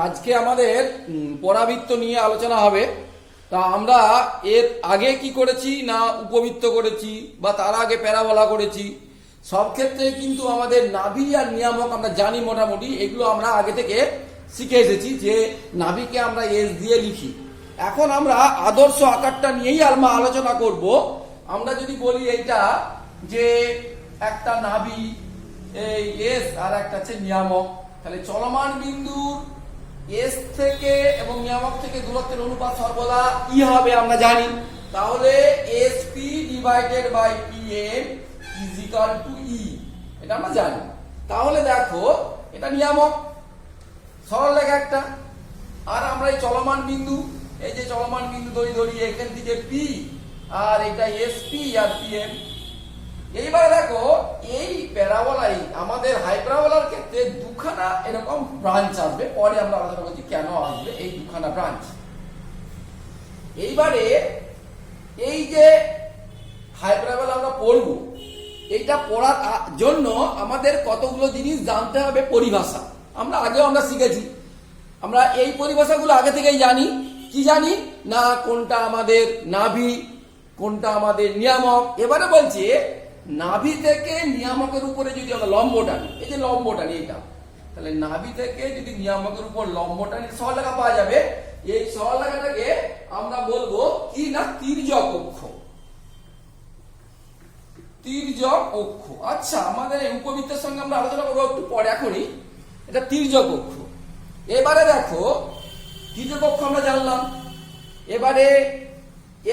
আজকে আমাদের পরাবৃত্ত নিয়ে আলোচনা হবে। তা আমরা এর আগে কি করেছি না উপবৃত্ত করেছি বা তার আগে প্যারাবোলা করেছি, সব ক্ষেত্রে কিন্তু আমাদের নাভি আর নিয়ামক আমরা জানি মোটামুটি, এগুলো আমরা আগে থেকে শিখে এসেছি যে নাভিকে আমরা এস দিয়ে লিখি। এখন আমরা আদর্শ আকারটা নিয়েই আমরা আলোচনা করব। আমরা যদি বলি এইটা যে একটা নাভি, এই এস আর একটা হচ্ছে নিয়ামক, তাহলে চলমান বিন্দুর এস থেকে এবং নিয়ামক থেকে দূরত্বের অনুপাত সর্বদা ই হবে আমরা জানি। তাহলে S P divided by P M is equal to e, এটা আমরা জানি। তাহলে দেখো এটা নিয়ামক, সরল রেখা একটা, আর আমরা এই চলমান বিন্দু, এই যে চলমান বিন্দু ধরি এখান থেকে পি, আর এটা S P R P M. এইবারে দেখো এই প্যারাবোলাই আমাদের হাইপারবোলার ক্ষেত্রে দুখানা এরকম ব্রাঞ্চ আসবে, পরে আমরা আলোচনা করছি কেন আসবে এই দুখানা ব্রাঞ্চ। এইবারে এই যে হাইপারবোলা আমরা পড়বো, এইটা পড়ার জন্য আমাদের কতগুলো জিনিস জানতে হবে। পরিভাষা আমরা শিখেছি, আমরা এই পরিভাষাগুলো আগে থেকেই জানি। কি জানি না কোনটা আমাদের নাভি, কোনটা আমাদের নিয়ামক। এবারে বলছে নাভি থেকে নিয়ামকের উপরে যদি আমরা লম্ব টানি, এই যে লম্ব টানি এটা, তাহলে নাভি থেকে যদি নিয়ামকের উপর লম্ব টানি সরলরেখা পাওয়া যাবে। এই সরলরেখাটাকে আমরা বলবো কি না তির্যক অক্ষ। তির্যক অক্ষ, আচ্ছা আমাদের এই উপবৃত্তের সঙ্গে আমরা আলোচনা করবো একটু পরে, এখনই এটা তির্যক অক্ষ। এবারে দেখো তির্যক অক্ষ আমরা জানলাম। এবারে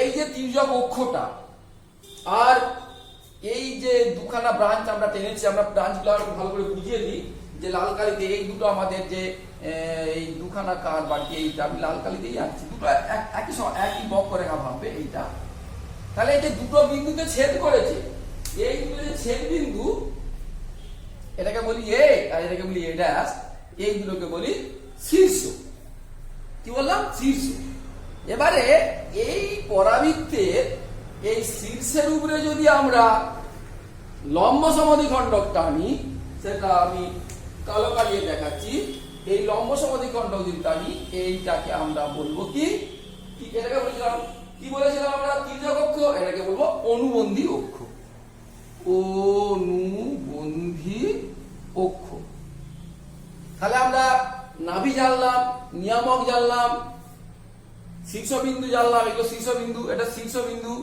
এই যে তির্যক অক্ষটা আর এই যে দুখানা ব্রাঞ্চ আমরা টেনেছি, আমরা ব্রাঞ্চগুলো আরো ভালো করে বুঝিয়ে দিই যে লাল কালিতে এই দুটো আমাদের যে এই দুখানা কার বাকি, এইটা আমি লাল কালিতেই আনছি, দুটো একই বক্ররেখা ভাববে এইটা। তাহলে এই যে দুটো বিন্দুতে ছেদ করেছে, এই দুটো যে ছেদ বিন্দু, এটাকে বলি এ আর এটাকে বলি এ ড্যাশ, এই দুটোকে বলি শীর্ষ। কি বললাম? শীর্ষ। এবারে এই পরাবৃত্তের এই শীর্ষের উপরে যদি আমরা লম্ব সমদ্বিখণ্ডক টানি, সেটা আমি কালো কালিয়ে দেখাচ্ছি, এই লম্ব সমদ্বিখণ্ডক যদি টানি, এইটাকে আমরা বলবো কি, এটাকে বলেছিলাম কি বলেছিলাম আমরা তির্যক অক্ষ, এটাকে বলবো অনুবন্ধী অক্ষ। অনুবন্ধী অক্ষ। তাহলে আমরা নাভি জানলাম, নিয়ামক জানলাম, শীর্ষবিন্দু জানলাম, এগুলো শীর্ষবিন্দু, এটা শীর্ষবিন্দু,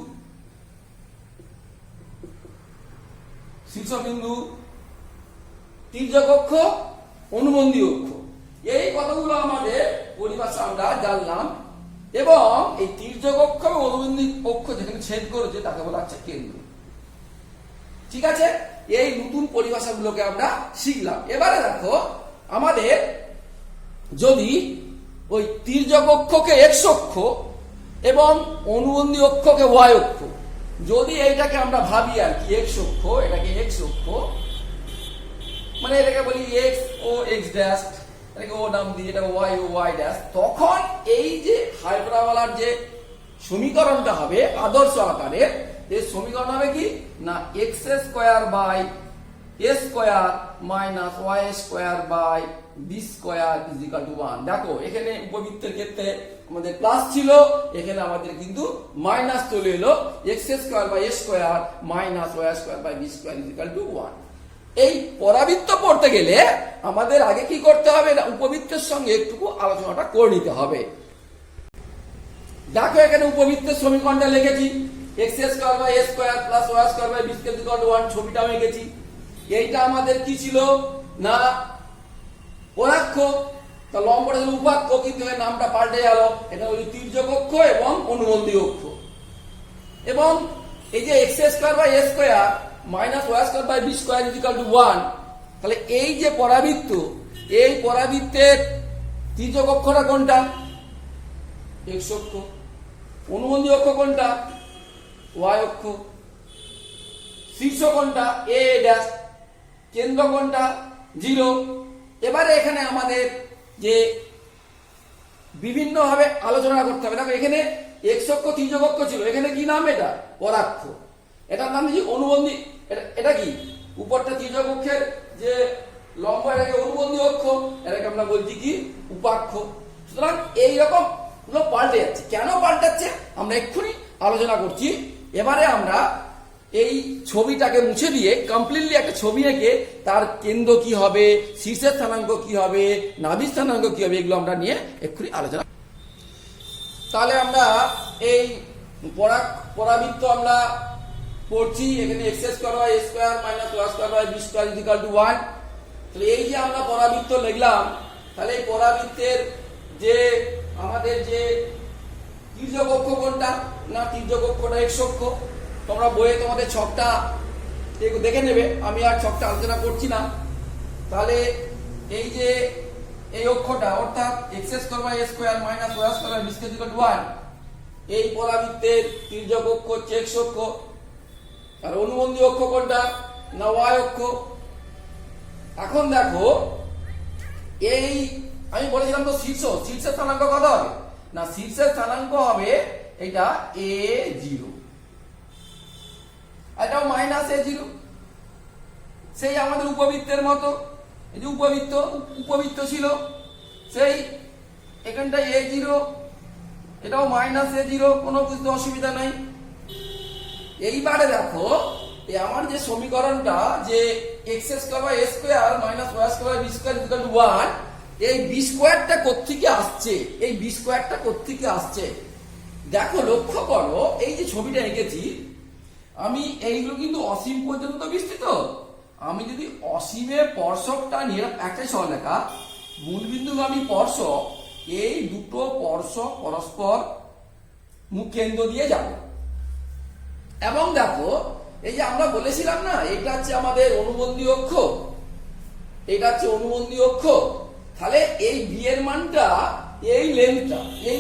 শীর্ষবিন্দু, তির্যক অক্ষ, অনুবন্ধী অক্ষ, এই কতগুলো আমাদের পরিভাষা আমরা জানলাম। এবং এই তির্যক অক্ষ এবং অনুবন্ধী অক্ষ যেখানে ছেদ করেছে তাকে বলা হচ্ছে কেন্দ্র। ঠিক আছে, এই নতুন পরিভাষাগুলোকে আমরা শিখলাম। এবারে দেখো আমাদের যদি ওই তির্যক অক্ষকে এক্স অক্ষ এবং অনুবন্ধী অক্ষকে ওয়াই অক্ষ, যদি এইটাকে আমরা ভাবি আর কি এক্স অক্ষ, এটাকে এক্স অক্ষ, মানে এটাকে বলি এক্স ও এক্স ড্যাশ, এটাকে ও নাম দিই, এটা ওয়াই ও ওয়াই ড্যাশ, তখন এই যে হাইপারবোলার যে সমীকরণটা হবে আদর্শ আকারের, এই সমীকরণ হবে কি না x square by a square minus y square by b square is equal to 1। দেখো এখানে উপবৃত্তের ক্ষেত্রে আমাদের প্লাস ছিল, এখানে আমাদের কিন্তু মাইনাস চলে এলো। X square by a square minus y square by b square is equal to 1। এই পরাবৃত্ত পড়তে গেলে আমাদের আগে কি করতে হবে না উপবৃত্তের সঙ্গে একটু আলোচনাটা করে নিতে হবে। দেখো এখানে উপবৃত্তের সমীকরণটা লিখেছি, x square by a square plus y square by b square is equal to 1, ছবিটা আমি এঁকেছি। এইটা আমাদের কি ছিল না পরাক্ষ, তা লম্বটা ছিল উপাক্ষ, কিন্তু এর নামটা পাল্টে গেল, এটা হলো তির্যক অক্ষ এবং অনুবন্ধী অক্ষ। এবং এই যে x square by a square minus y square by b square is equal to 1, তাহলে এই যে পরাবৃত্ত, এই পরাবৃত্তের তির্যক অক্ষটা কোনটা? এক্স অক্ষ। অনুবন্ধী অক্ষ কোনটা? ওয়াই অক্ষ। শীর্ষ কোনটা? A dash. কেন্দ্র কোনটা? 0। এবারে এখানে আমাদের যে বিভিন্ন ভাবে আলোচনা করতে হবে। দেখো এখানে এক্স অক্ষ তির্যক অক্ষ ছিল, এখানে কি নাম? এটা পরাক্ষ। এটার নাম কি? অনুবন্ধী। এটা কি উপরটা তির্যক অক্ষের যে লম্ব, এটাকে অনুবন্ধী অক্ষ, এটাকে আমরা বলছি কি উপাক্ষ। সুতরাং এইরকম গুলো পাল্টে যাচ্ছে। কেন পাল্টাচ্ছে আমরা এক্ষুনি আলোচনা করছি। এবারে আমরা এই ছবিটাকে মুছে দিয়ে কমপ্লিটলি একটা ছবি এঁকে তার কেন্দ্র কি হবে, শীর্ষের স্থানাঙ্ক কি হবে, নাভির স্থানাঙ্ক কি হবে, এগুলো আমরা নিয়ে এক্ষুনি আলোচনা। তাহলে আমরা এই পরাবৃত্ত আমরা পড়ছি। এখানে x square by a square minus y square by b square equal to 1। তাহলে এই যে আমরা পরাবৃত্ত লিখলাম, তাহলে এই পরাবৃত্তের যে আমাদের যে তির্যক অক্ষ কোনটা, না তির্যক অক্ষটা এক্স অক্ষ। তোমরা বইয়ে তোমাদের ছকটা দেখে নেবে, আমি আর ছকটা আলোচনা করছি না। তাহলে এই যে এই অক্ষটা অর্থাৎ x square by a square minus y square by b square equal to 1, এই পরাবৃত্তের তির্যক অক্ষ হচ্ছে এক্স অক্ষ। আর অনুবন্ধী অক্ষ কোনটা, না ওয়াই অক্ষ। এখন দেখো এই আমি বলেছিলাম তো শীর্ষের স্থানাঙ্ক কত হবে, না শীর্ষের স্থানাঙ্ক হবে এটা a0, এটাও মাইনাস a0। সেই আমাদের উপবৃত্তের মতো, এই যে উপবৃত্ত ছিল, সেই এখানটায় a0, এটাও মাইনাস a0, কোনো বুঝতে অসুবিধা নাই। এইবারে দেখো আমার যে সমীকরণটা যে x square by a square minus y square by b square equal to 1, এই বি স্কয়ারটা কোত্থেকে আসছে, এই বি স্কয়ারটা কোত্থেকে আসছে দেখো, লক্ষ্য করো। এই যে ছবিটা এঁকেছি আমি, এইগুলো কিন্তু অসীম পর্যন্ত বিস্তৃত। আমি যদি অসীমে স্পর্শকটা নিয়ে একটাই সরলরেখা, মূলবিন্দুগামী স্পর্শক, এই দুটো স্পর্শক পরস্পর মুখ কেন্দ্র দিয়ে যাবে। এবং দেখো এই যে আমরা বলেছিলাম না, এটা হচ্ছে আমাদের অনুবন্ধী অক্ষ, এটা হচ্ছে অনুবন্ধী অক্ষ। তাহলে এই বি এর মানটা, এই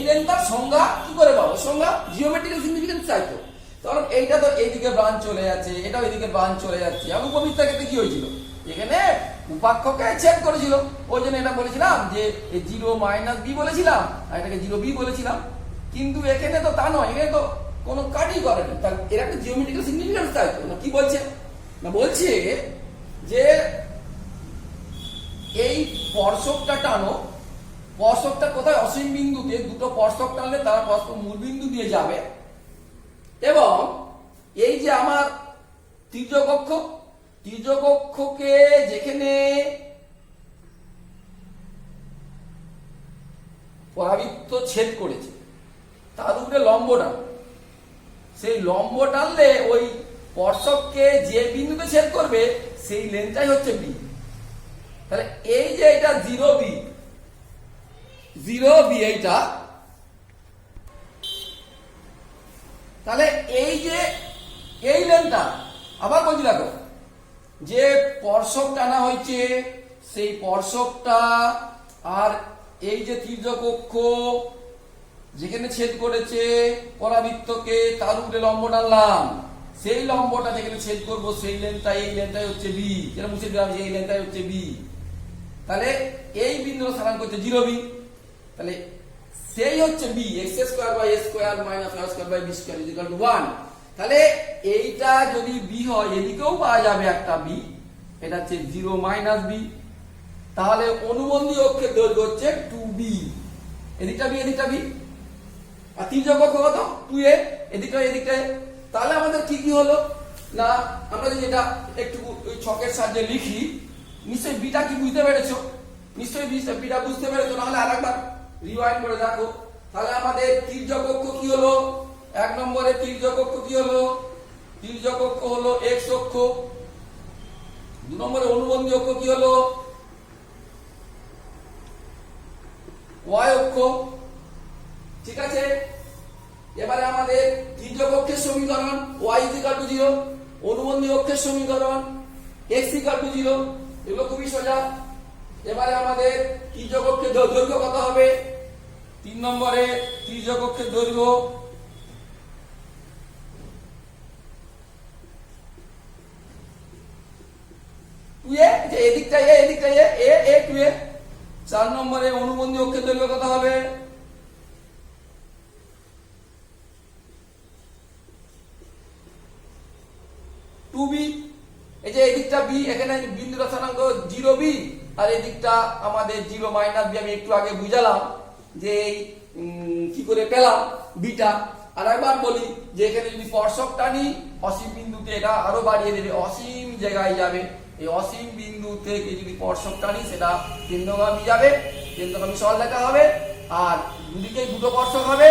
লেন্থটার সংজ্ঞা কি করে পাবো, সংজ্ঞা জিওমেট্রিক্যাল সিগনিফিকেন্স চাই তো। কারণ এইটা তো এইদিকে ব্রাঞ্চ চলে যাচ্ছে, এটাও এইদিকে ব্রাঞ্চ চলে যাচ্ছে। আর উপবৃত্তের ক্ষেত্রে কি হয়েছিল, এখানে উপাক্ষকে ছেদ করেছিল, ওই জন্য এটা বলেছিলাম যে 0 মাইনাস বি বলেছিলাম, আর এটাকে 0b বলেছিলাম। কিন্তু এখানে তো তা নয়, এখানে তো কোনো কাটই করেনি। তার এর একটা জিওমেট্রিক্যাল সিগনিফিকেন্স চাই তো। না কি বলছে, না বলছে যে এই স্পর্শকটা টানো, স্পর্শকটা কোথায়, অসীম বিন্দুতে দুটো স্পর্শক টানলে তারা পরস্পর মূল বিন্দু দিয়ে যাবে। এবং এই যে আমার তির্যক অক্ষকে যেখানে পরাবৃত্ত ছেদ করেছে তার উপরে লম্ব টান, সেই লম্ব টানলে ওই স্পর্শককে যে বিন্দুতে ছেদ করবে সেই লেন্থটাই হচ্ছে বি। তাহলে এই যে এটা 0b এইটা, তাহলে এই যে এই লেন্থটা, আবার বলছি দেখো, যে স্পর্শক টানা হয়েছে সেই স্পর্শকটা আর এই যে তির্যক অক্ষ যেখানে ছেদ করেছে পরাবৃত্তকে তার উপরে লম্ব টানলাম, সেই লম্বটা যেখানে ছেদ করবো সেই লেন্থটা, এই লেন্থটাই হচ্ছে বি, যেটা মুছে দিলাম এই লেন্থটাই হচ্ছে বি। তাহলে এই বিন্দুর স্থানাঙ্ক হচ্ছে 0b। তাহলে সেই হচ্ছে b, x square by a square minus y square by b square equal to 1। তাহলে এইটা যদি বি হয়, এদিকেও পাওয়া যাবে একটা বি, এটা হচ্ছে 0 মাইনাস বি। তাহলে অনুবন্ধী অক্ষের দৈর্ঘ্য হচ্ছে 2b, এদিকটা বি এদিকটা বি। আর তির্যক অক্ষ কত, 2a, এদিকটা। তাহলে আমাদের কি কি হলো, না আমরা যদি এটা একটু ওই ছকের সাহায্যে লিখি, নিশ্চয়ই বিটা কি বুঝতে পেরেছো, নিশ্চয়ই বিটা বুঝতে পেরেছো, নাহলে আরেকবার রিওয়াইন্ড করে দেখো। তাহলে আমাদের তির্যক অক্ষ কি হলো, 1 নম্বরে তির্যক অক্ষ কি হলো, তির্যক অক্ষ হলো এক্স অক্ষ। 2 নম্বরে অনুবন্ধী অক্ষ কি হলো, ওয়াই অক্ষ। ঠিক আছে, এবারে আমাদের তির্যক অক্ষের সমীকরণ y ইকুয়াল টু 0, অনুবন্ধী অক্ষের সমীকরণ x ইকুয়াল টু 0, এগুলো খুবই সোজা। এবারে আমাদের তির্যক অক্ষের দৈর্ঘ্য কত হবে, 3 নম্বরে তির্যক অক্ষের দৈর্ঘ্য যে এদিকটা এদিকটা 2a। 4 নম্বরে অনুবন্ধী অক্ষের দৈর্ঘ্য কত হবে, 2b। এই যে এদিকটা বি, এখানে বিন্দু দুটো স্থানাঙ্ক 0b আর এই দিকটা আমাদের 0 মাইনাস বি। আমি একটু আগে বুঝালাম যে এই কি করে পেলাম বিটা। আর একবার বলি যে এখানে যদি স্পর্শক টানি অসীম বিন্দুতে, এটা আরো বাড়িয়ে দেবে, অসীম জায়গায় যাবে। এই অসীম বিন্দু থেকে যদি স্পর্শক টানি সেটা কেন্দ্রগামী যাবে, কেন্দ্রগামী সরলরেখা হবে। আর দুদিকে দুটো স্পর্শক হবে।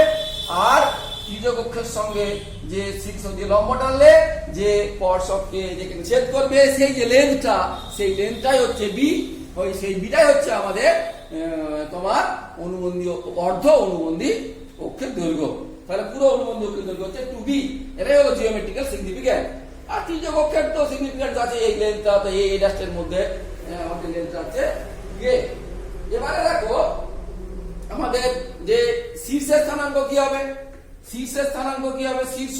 আর ত্রিজোগ অক্ষের সঙ্গে যে শীর্ষ দিয়ে লম্ব টানলে যে স্পর্শককে যেখানে ছেদ করবে সেই যে লেন্থটা, সেই লেন্থটাই হচ্ছে বি। ওই সেই বিটাই হচ্ছে আমাদের তোমার অনুবন্ধী অর্ধ অনুবন্ধী অক্ষের দৈর্ঘ্য। তাহলে পুরো অনুবন্ধী অক্ষের দৈর্ঘ্য হচ্ছে 2b। এটাই হলো জিওমেট্রিক্যাল সিগনিফিক্যান্ট। আর ত্রিজোগ অক্ষের তো সিগনিফিক্যান্ট আছে এই লেন্থটা, তো এই ড্যাশের মধ্যে আমাদের লেন্থটা আছে এ। এবারে দেখো আমাদের যে শীর্ষের স্থানাঙ্ক কি হবে, শীর্ষের স্থানাঙ্ক কি হবে, শীর্ষ।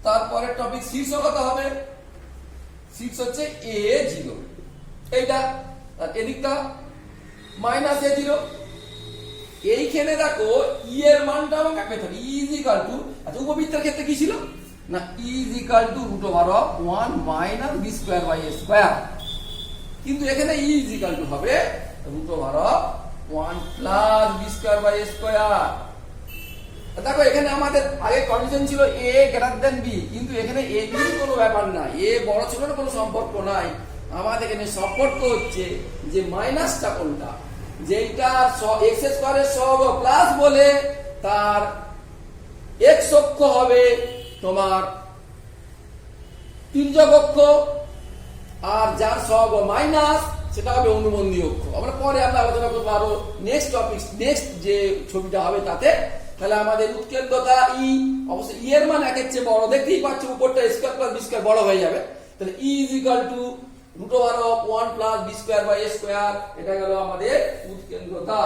তারপরে টপিক শীর্ষ কত হবে, শীর্ষ হচ্ছে a0 এইটা। আর এদিকটা মাইনাস a0। এইখানে দেখো ই এর মানটা আমাকে পেতে হবে, ই ইজ ইকুয়াল টু, আচ্ছা উপবৃত্তের ক্ষেত্রে কি ছিল না, e is equal to √1 minus b square by a square. কিন্তু এখানে ই ইজ ইকুয়াল টু হবে √1 plus b square by a square. দেখো এখানে আমাদের আগে কন্ডিশন ছিল a গ্রেটার দেন বি, কিন্তু এখানে এ বি কোনো ব্যাপার না, এ বড় ছোট কোনো সম্পর্ক নাই। আমাদের এখানে সম্পর্ক হচ্ছে যে মাইনাসটা কোনটা, যেটা এক্স স্কয়ারের সহগ প্লাস বলে তার এক্স অক্ষ হবে তোমার তির্যক অক্ষ, আর যার সহগ মাইনাস সেটা হবে অনুবন্ধী অক্ষ। আমরা পরে আমরা আলোচনা করবো আরো নেক্সট টপিক, নেক্সট যে ছবিটা হবে তাতে। তাহলে আমাদের উৎকেন্দ্রতা ই, অবশ্যই ই এর মান একের চেয়ে বড়, দেখতেই পাচ্ছ উপরটা স্কয়ার প্লাস বি স্কয়ার বড় হয়ে যাবে। তাহলে e is equal to √1 plus b square by a square. এটা গেল আমাদের উৎকেন্দ্রতা।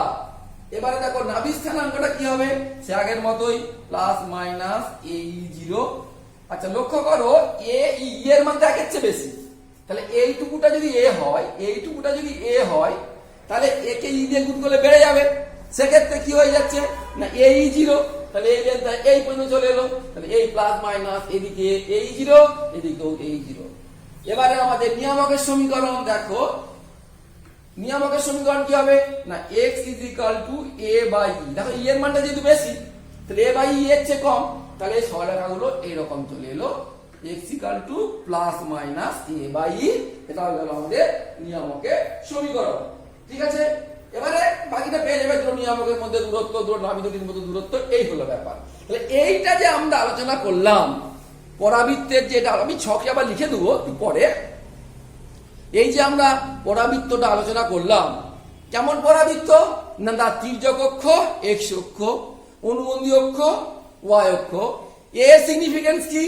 এবারে দেখো নাভি স্থানাঙ্কটা কি হবে, সে আগের মতোই প্লাস মাইনাস a0। আচ্ছা লক্ষ্য করো এ ই এর মান তো একের চেয়ে বেশি, তাহলে এইটুকুটা যদি এ হয়, এইটুকুটা যদি এ হয় তাহলে একে ই দিয়ে গুণ করলে বেড়ে যাবে। সেক্ষেত্রে কি হয়ে যাচ্ছে না a0, তাহলে এই লেন্থ এই পর্যন্ত চলে এলো। তাহলে এই প্লাস মাইনাস এদিকে a0, এদিকেও a0। এবারে আমাদের নিয়ামকের সমীকরণ দেখো, নিয়ামকের সমীকরণ কি হবে না x is equal to a by e. দেখো ই এর মানটা যেহেতু বেশি তাহলে a বাই ই এর চেয়ে কম, তাহলে এই সরলরেখাগুলো এইরকম চলে এলো, x equal to plus minus a by e. এটা হলো আমাদের নিয়ামকের সমীকরণ। ঠিক আছে, এবারে বাকিটা পেয়ে যাবে দুটো নিয়ামকের মধ্যে দূরত্ব, দুটো নাভি দুটির মধ্যে দূরত্ব, এই হলো ব্যাপার। তাহলে এইটা যে আমরা আলোচনা করলাম পরাবৃত্তের, যেটা আমি ছকে আবার লিখে দেবো পরে, এই যে আমরা পরাবৃত্তটা আলোচনা করলাম, কেমন পরাবৃত্ত না তার তির্যক অক্ষ এক্স অক্ষ, অনুবন্ধী অক্ষ ওয়াই অক্ষ। এ সিগনিফিকেন্স কি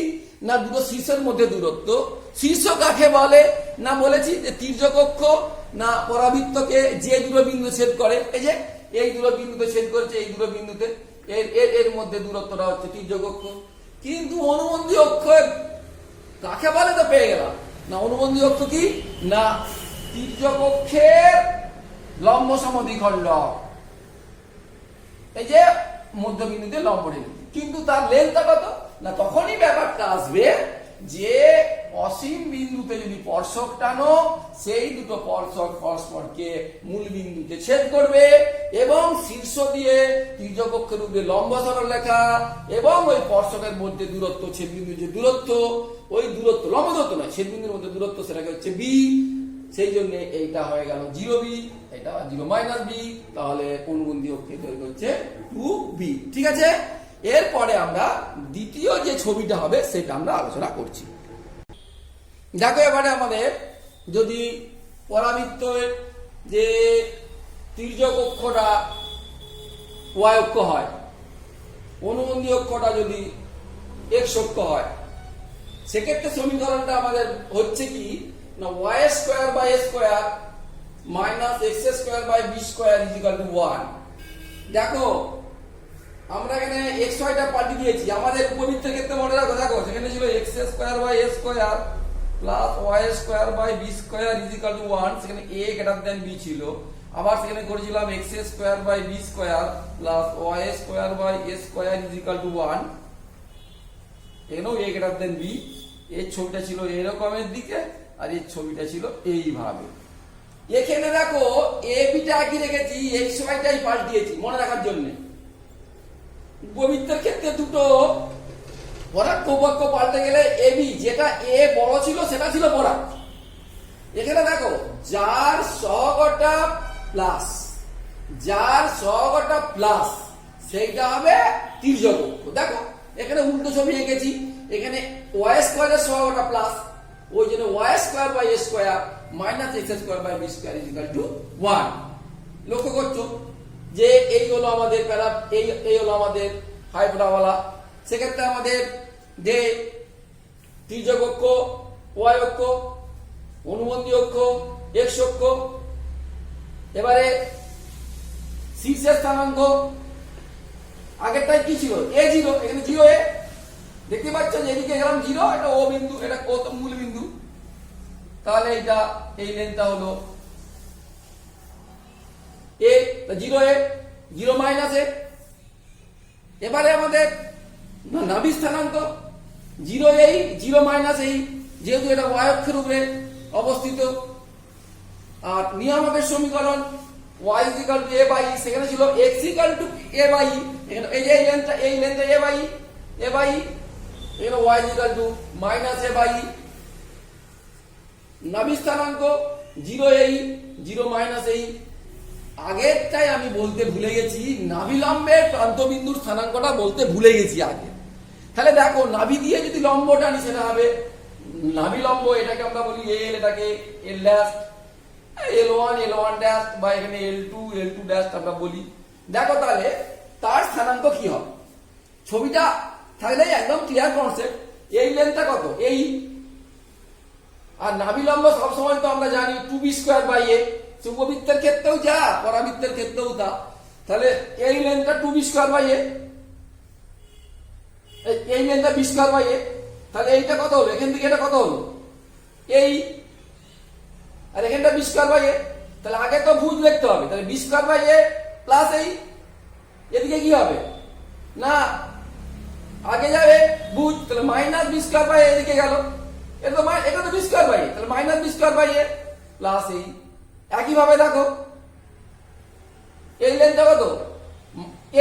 না দুটো শীর্ষের মধ্যে দূরত্ব। শীর্ষ কাকে বলে না বলেছি যে তির্যক অক্ষ না পরাবৃত্তকে যে দুটো বিন্দু ছেদ করে, এই যে এই দুটো বিন্দুতে ছেদ করেছে, এই দুটো বিন্দুতে এর মধ্যে দূরত্বটা হচ্ছে তির্যক অক্ষ। কিন্তু অনুবন্ধী অক্ষ কাকে বলে তো পেয়ে গেলাম না, অনুবন্ধী অক্ষ কি না তির্যক অক্ষের লম্ব সমদ্বিখণ্ডক, এই যে মধ্যবিন্দুতে লম্ব রেখে, কিন্তু তার লেন্থটা কত না তখনই ব্যাপারটা আসবে যে অসীম বিন্দুতে যদি স্পর্শক টানো সেই দুটো স্পর্শক পরস্পরকে মূল বিন্দুতে ছেদ করবে এবং শীর্ষ দিয়ে তির্যক অক্ষের উপরে লম্ব সরলরেখা এবং ওই স্পর্শকের মধ্যে দূরত্ব, ছেদ বিন্দুর যে দূরত্ব, ওই দূরত্ব লম্ব দূরত্ব নয়, ছেদ বিন্দুর মধ্যে দূরত্ব, সেটাকে হচ্ছে বি। সেই জন্য এইটা হয়ে গেল 0b, এটা 0 মাইনাস বি। তাহলে অনুবন্ধী অক্ষের দৈর্ঘ্য হচ্ছে 2b। ঠিক আছে, এরপরে আমরা দ্বিতীয় যে ছবিটা হবে সেটা আমরা আলোচনা করছি। দেখো এবারে আমাদের যদি পরাবৃত্তের যে তির্যক অক্ষটা ওয়াই অক্ষ হয়, অনুবন্ধী অক্ষটা যদি এক্স অক্ষ হয়, সেক্ষেত্রে সমীকরণটা আমাদের হচ্ছে কি না y square by a square minus x square by b square is equal to 1। দেখো আমরা এখানে এক্স ওয়াইটা পাল্টে দিয়েছি, আমাদের উপবৃত্তের ক্ষেত্রে মনে রাখো, দেখো সেখানে ছিল x square by a square plus y square by b square is equal to 1, সেখানে a গ্রেটার দেন বি ছিল। আবার সেখানে করেছিলাম x square by b square plus y square by a square is equal to 1, এখানেও a greater than B. এই ছবিটা ছিল এরকমের দিকে আর এই ছবিটা ছিল এইভাবে। এখানে দেখো এ বিটা একই রেখেছি, এই সময়টাই পাল্টিয়েছি মনে রাখার জন্য। উপবৃত্তের ক্ষেত্রে দুটো পরাক্ষ উপপক্ষ পাল্টে গেলে এ বি, যেটা এ বড় ছিল সেটা ছিল পরাক্ষ। এখানে দেখো যার সহগটা প্লাস, যার সহগটা প্লাস সেইটা হবে তির্যক অক্ষ। দেখো এখানে উল্টো ছবি এঁকেছি, এখানে ওয়াই স্কোয়ারের সহগটা প্লাস, ওই জন্য y square by a square minus x square by b square is equal to 1। লক্ষ্য করছো যে এই হলো আমাদের এই হলো আমাদের হাইপারবোলা। সেক্ষেত্রে আমাদের যে তির্যক অক্ষ ওয়াই অক্ষ, অনুবন্ধী অক্ষ এক্স অক্ষ, এবারে শীর্ষের স্থানাঙ্ক আগেরটাই কি ছিল এ জিরো, এখানে জিরো এ দেখতে পাচ্ছ যে এদিকে গেলাম জিরো, এটা ও বিন্দু, এটা ও তো মূল বিন্দু, তাহলে এটা এই লেনটা হলো এ, জিরো এ জিরো মাইনাস এ। এবারে আমাদের নাভি স্থানাঙ্ক জিরো এই জিরো মাইনাস এই, যেহেতু এটা ওয়াই অক্ষের উপরে অবস্থিত। আর নিয়ামকের সমীকরণ y is equal to a by e, সেখানে ছিল x equal to a by e, এখানে এই লেন্থটা a by e, এখানে y is equal to minus a by e। নাভি স্থানাঙ্ক 0 এই 0 মাইনাস এই। আগেরটাই আমি বলতে ভুলে গেছি, নাভি লম্বের প্রান্তবিন্দুর স্থানাঙ্কটা বলতে ভুলে গেছি আগে। তাহলে দেখো নাভি দিয়ে যদি লম্ব টানি সেটা হবে নাভি লম্ব, এটাকে আমরা বলি এল, এটাকে এল ড্যাশ, L1 L1 ড্যাশ বা এখানে L2 L2 ড্যাশ আমরা বলি। দেখো তাহলে তার স্থানাঙ্ক কি হবে, ছবিটা থাকলে একদম ক্লিয়ার কনসেপ্ট। এই লেন্থটা কত এই, আর নাভি লম্ব সবসময় তো আমরা জানি 2b স্কয়ার বাই a, উপবৃত্তের ক্ষেত্রেও যা পরাবৃত্তের ক্ষেত্রেও তা। তাহলে এই লেন্থটা 2b স্কয়ার বাই a, এই লেন্থটা b স্কয়ার বাই a, তাহলে এইটা কত হলো, এখান থেকে এটা কত হলো এই, আর এখানটা বি স্কয়ার বাই এ। তাহলে আগে তো ভুজ লিখতে হবে, তাহলে b square by a plus এই, এদিকে কি হবে না আগে যাবে ভুজ, তাহলে মাইনাস বি স্কয়ার বাই এদিকে গেল, এটা তো বি স্কয়ার বাই এ, তাহলে minus b square by a plus এই। একই ভাবে দেখো এই লেন্থটা কত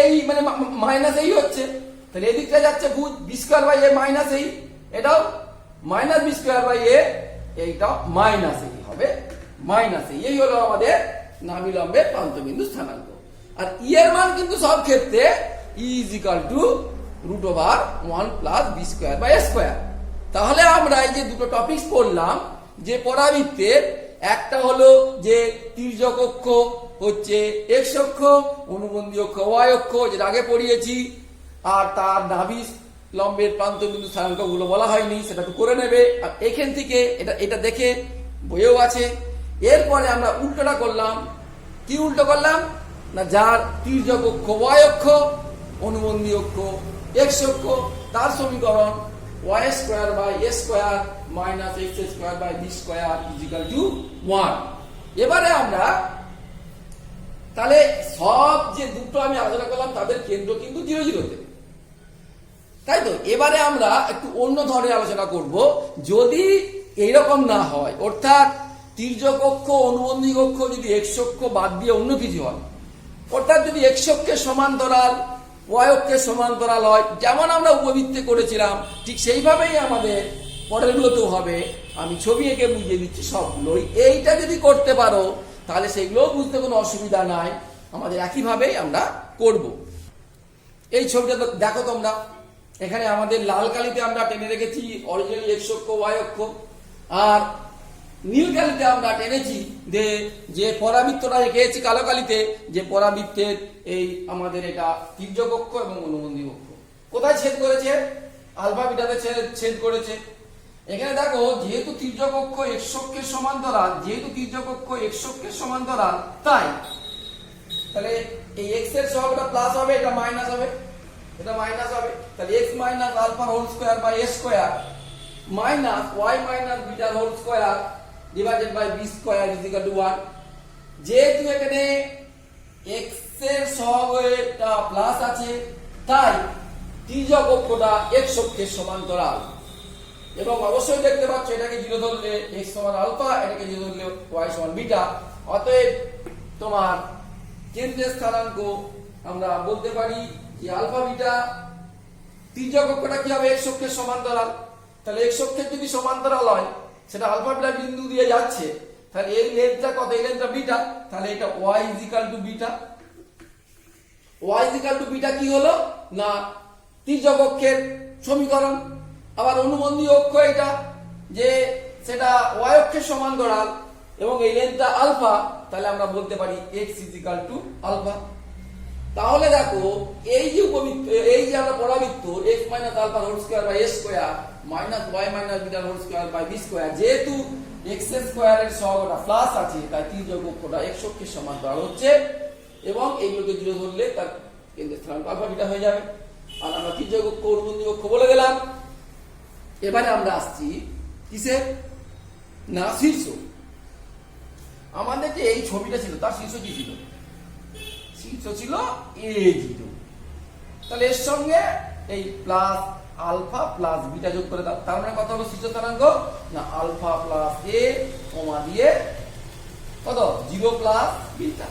এই, মানে মাইনাস এই হচ্ছে, তাহলে এদিকটা যাচ্ছে ভুজ b square by a minus এই, এটাও minus b square by a, এইটা মাইনাস এই হবে মাইনাস এই। এই হলো আমাদের নাভি লম্বের প্রান্তবিন্দু স্থানাঙ্ক। আর ই এর মান কিন্তু সব ক্ষেত্রে e is equal to √1 plus b square by a square. তাহলে আমরা এই যে দুটো টপিকস পড়লাম, যে পরাবৃত্তের একটা হলো যে তির্যক অক্ষ হচ্ছে এক্স অক্ষ, অনুবন্ধী অক্ষ ওয়াই অক্ষ, যেটা আগে পড়িয়েছি, আর তার নাভি লম্বের প্রান্তবিন্দু স্থানাঙ্ক গুলো বলা হয়নি, সেটা একটু করে নেবে। আর এখান থেকে এটা দেখে বইয়েও আছে। এরপরে আমরা উল্টোটা করলাম, কি উল্টো করলাম না, যার তির্যক অক্ষ ওয়াই অক্ষ, অনুবন্ধী অক্ষ এক্স অক্ষ, তার সমীকরণ y square by a square minus x square by b square is equal to 1। এবারে আমরা তাহলে সব যে দুটো আমি আলোচনা করলাম তাদের কেন্দ্র কিন্তু 0 0-তে, তাই তো। এবারে আমরা একটু অন্য ধরনের আলোচনা করব, যদি এইরকম না হয়, অর্থাৎ তির্যক অক্ষ অনুবন্ধী অক্ষ যদি এক্স অক্ষ বাদ দিয়ে অন্য কিছু হয়, অর্থাৎ যদি এক্স অক্ষের সমান্তরাল ওয়াই অক্ষের সমান্তরাল হয়, যেমন আমরা উপবৃত্তে করেছিলাম ঠিক সেইভাবেই আমাদের পরেরগুলোতেও হবে। আমি ছবি এঁকে বুঝিয়ে দিচ্ছি সবগুলোই। এইটা যদি করতে পারো তাহলে সেগুলোও বুঝতে কোনো অসুবিধা নাই, আমাদের একইভাবেই আমরা করব। এই ছবিটা দেখো তোমরা, এখানে আমাদের লাল কালিতে আমরা টেনে রেখেছি অরিজিনালি এক্স অক্ষ ওয়াই অক্ষ, আর নীল কালিতে আমরা টেনেছি যে পরাবৃত্তটা এঁকেছি কালো কালিতে, যে পরাবৃত্তের এই আমাদের এটা তির্যক অক্ষ এবং অনুবন্ধী অক্ষ কোথায় ছেদ করেছে, আলফা বিটাতে ছেদ করেছে। এখানে দেখো যেহেতু তির্যক অক্ষ এক্স অক্ষের সমান্তরাল, যেহেতু তির্যক অক্ষ এক্স অক্ষের সমান্তরাল, তাই তাহলে এই এক্স এর সহগটা প্লাস হবে, এটা মাইনাস হবে, এটা মাইনাস হবে, তাহলে x minus alpha whole square by a square minus y minus beta whole square divided by b square is equal to 1। যেহেতু এখানে x এর সহগটা প্লাস আছে, তাই তির্যক অক্ষটা x অক্ষের সমান্তরাল, এবং অবশ্যই দেখতে পাচ্ছ এটাকে 0 ধরলে x সমান আলফা, এটাকে 0 ধরলে y সমান বিটা। অতএব তোমার কেন্দ্রের স্থানাঙ্ক আমরা বলতে পারি যে আলফা বিটা। তির্যক অক্ষটা কি হবে? x অক্ষের সমান্তরাল। তাহলে x অক্ষের যদি সমান্তরাল হয়, সেটা আলফা বিটা বিন্দু দিয়ে যাচ্ছে, তাহলে এই লেন্থটা কত? এই লেন্থটা বিটা। তাহলে এটা y বিটা। y বিটা কি হলো না তির্যক অক্ষের সমীকরণ। আবার অনুবন্ধী অক্ষ এটা, যে সেটা y অক্ষের সমান্তরাল এবং এই লেন্থটা আলফা, তাহলে আমরা বলতে পারি x আলফা। তাহলে দেখো এই যে উপবৃত্ত, এই যে আমরা পরাবৃত্ত x minus alpha whole square by a square minus y minus beta whole square by b square, যেহেতু x স্কয়ারের সহগটা প্লাস আছে, তাই তির্যক অক্ষটা x অক্ষের সমান্তরাল হচ্ছে এবং এইগুলোকে 0 ধরলে তার কেন্দ্রের স্থানাঙ্ক আলফা বিটা হয়ে যাবে। আর আমরা তির্যক অক্ষ অনুবন্ধী অক্ষ বলে গেলাম। এবারে আমরা আসছি কিসে? না শীর্ষ। আমাদের যে এই ছবিটা ছিল তার শীর্ষ কি ছিল? শীর্ষ ছিল a0। তাহলে এর সঙ্গে এই প্লাস আলফা প্লাস বিটা যোগ করে দাও। তার মানে কত হলো শীর্ষ স্থানাঙ্ক? না আলফা প্লাস a কমা দিয়ে কত 0 প্লাস বিটা।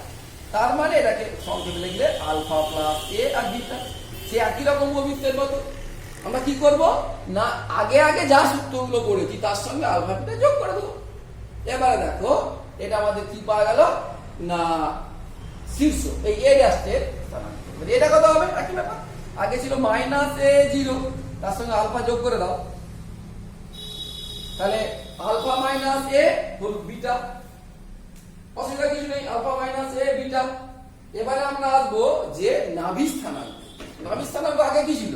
তার মানে এটাকে সংক্ষেপে লিখলে আলফা প্লাস a আর বিটা। সে একই রকম উপবৃত্তের মতো আমরা কি করব না আগে আগে যা সূত্রগুলো পড়েছি তার সঙ্গে আলফা বিটা যোগ করে দেবো। এবারে দেখো এটা আমাদের কি পাওয়া গেল না শীর্ষ এই a ড্যাশের স্থানাঙ্ক। এটা কত হবে? একই ব্যাপার, আগে ছিল মাইনাস a0, তার সঙ্গে আলফা যোগ করে দাও, তাহলে alpha minus a whole beta. অসুবিধা কিছু নেই, আলফা মাইনাস a বিটা। এবারে আমরা আসবো যে নাভি স্থানাঙ্ক। নাভি স্থানাঙ্ক আগে কি ছিল?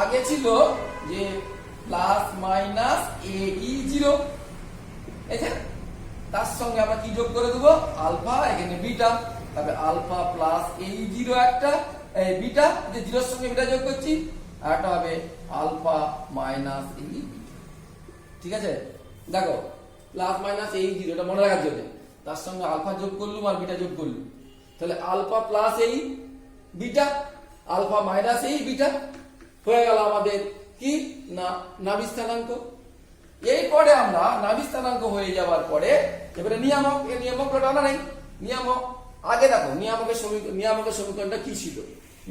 আগে ছিল যে প্লাস মাইনাস ae0, তার সঙ্গে আমরা কি যোগ করে দেবো? আলফা, এখানে বিটা। তবে আলফা প্লাস ae0 একটা, বিটা যে 0 এর সঙ্গে বিটা যোগ করছি, আর একটা হবে আলফা মাইনাস ae বিটা। ঠিক আছে, দেখো প্লাস মাইনাস ae0 এটা মনে রাখার জন্য, তার সঙ্গে আলফা যোগ করলুম আর বিটা যোগ করলুম, তাহলে alpha plus ae beta, alpha minus ae beta হয়ে গেল আমাদের কি না নাভি স্থানাঙ্ক। এরপরে আমরা নাভি স্থানাঙ্ক হয়ে যাওয়ার পরে এবারে নিয়ামক, এই নিয়ামকটা টানা নেই। নিয়ামক আগে দেখো নিয়ামকের সমীকরণটা কি ছিল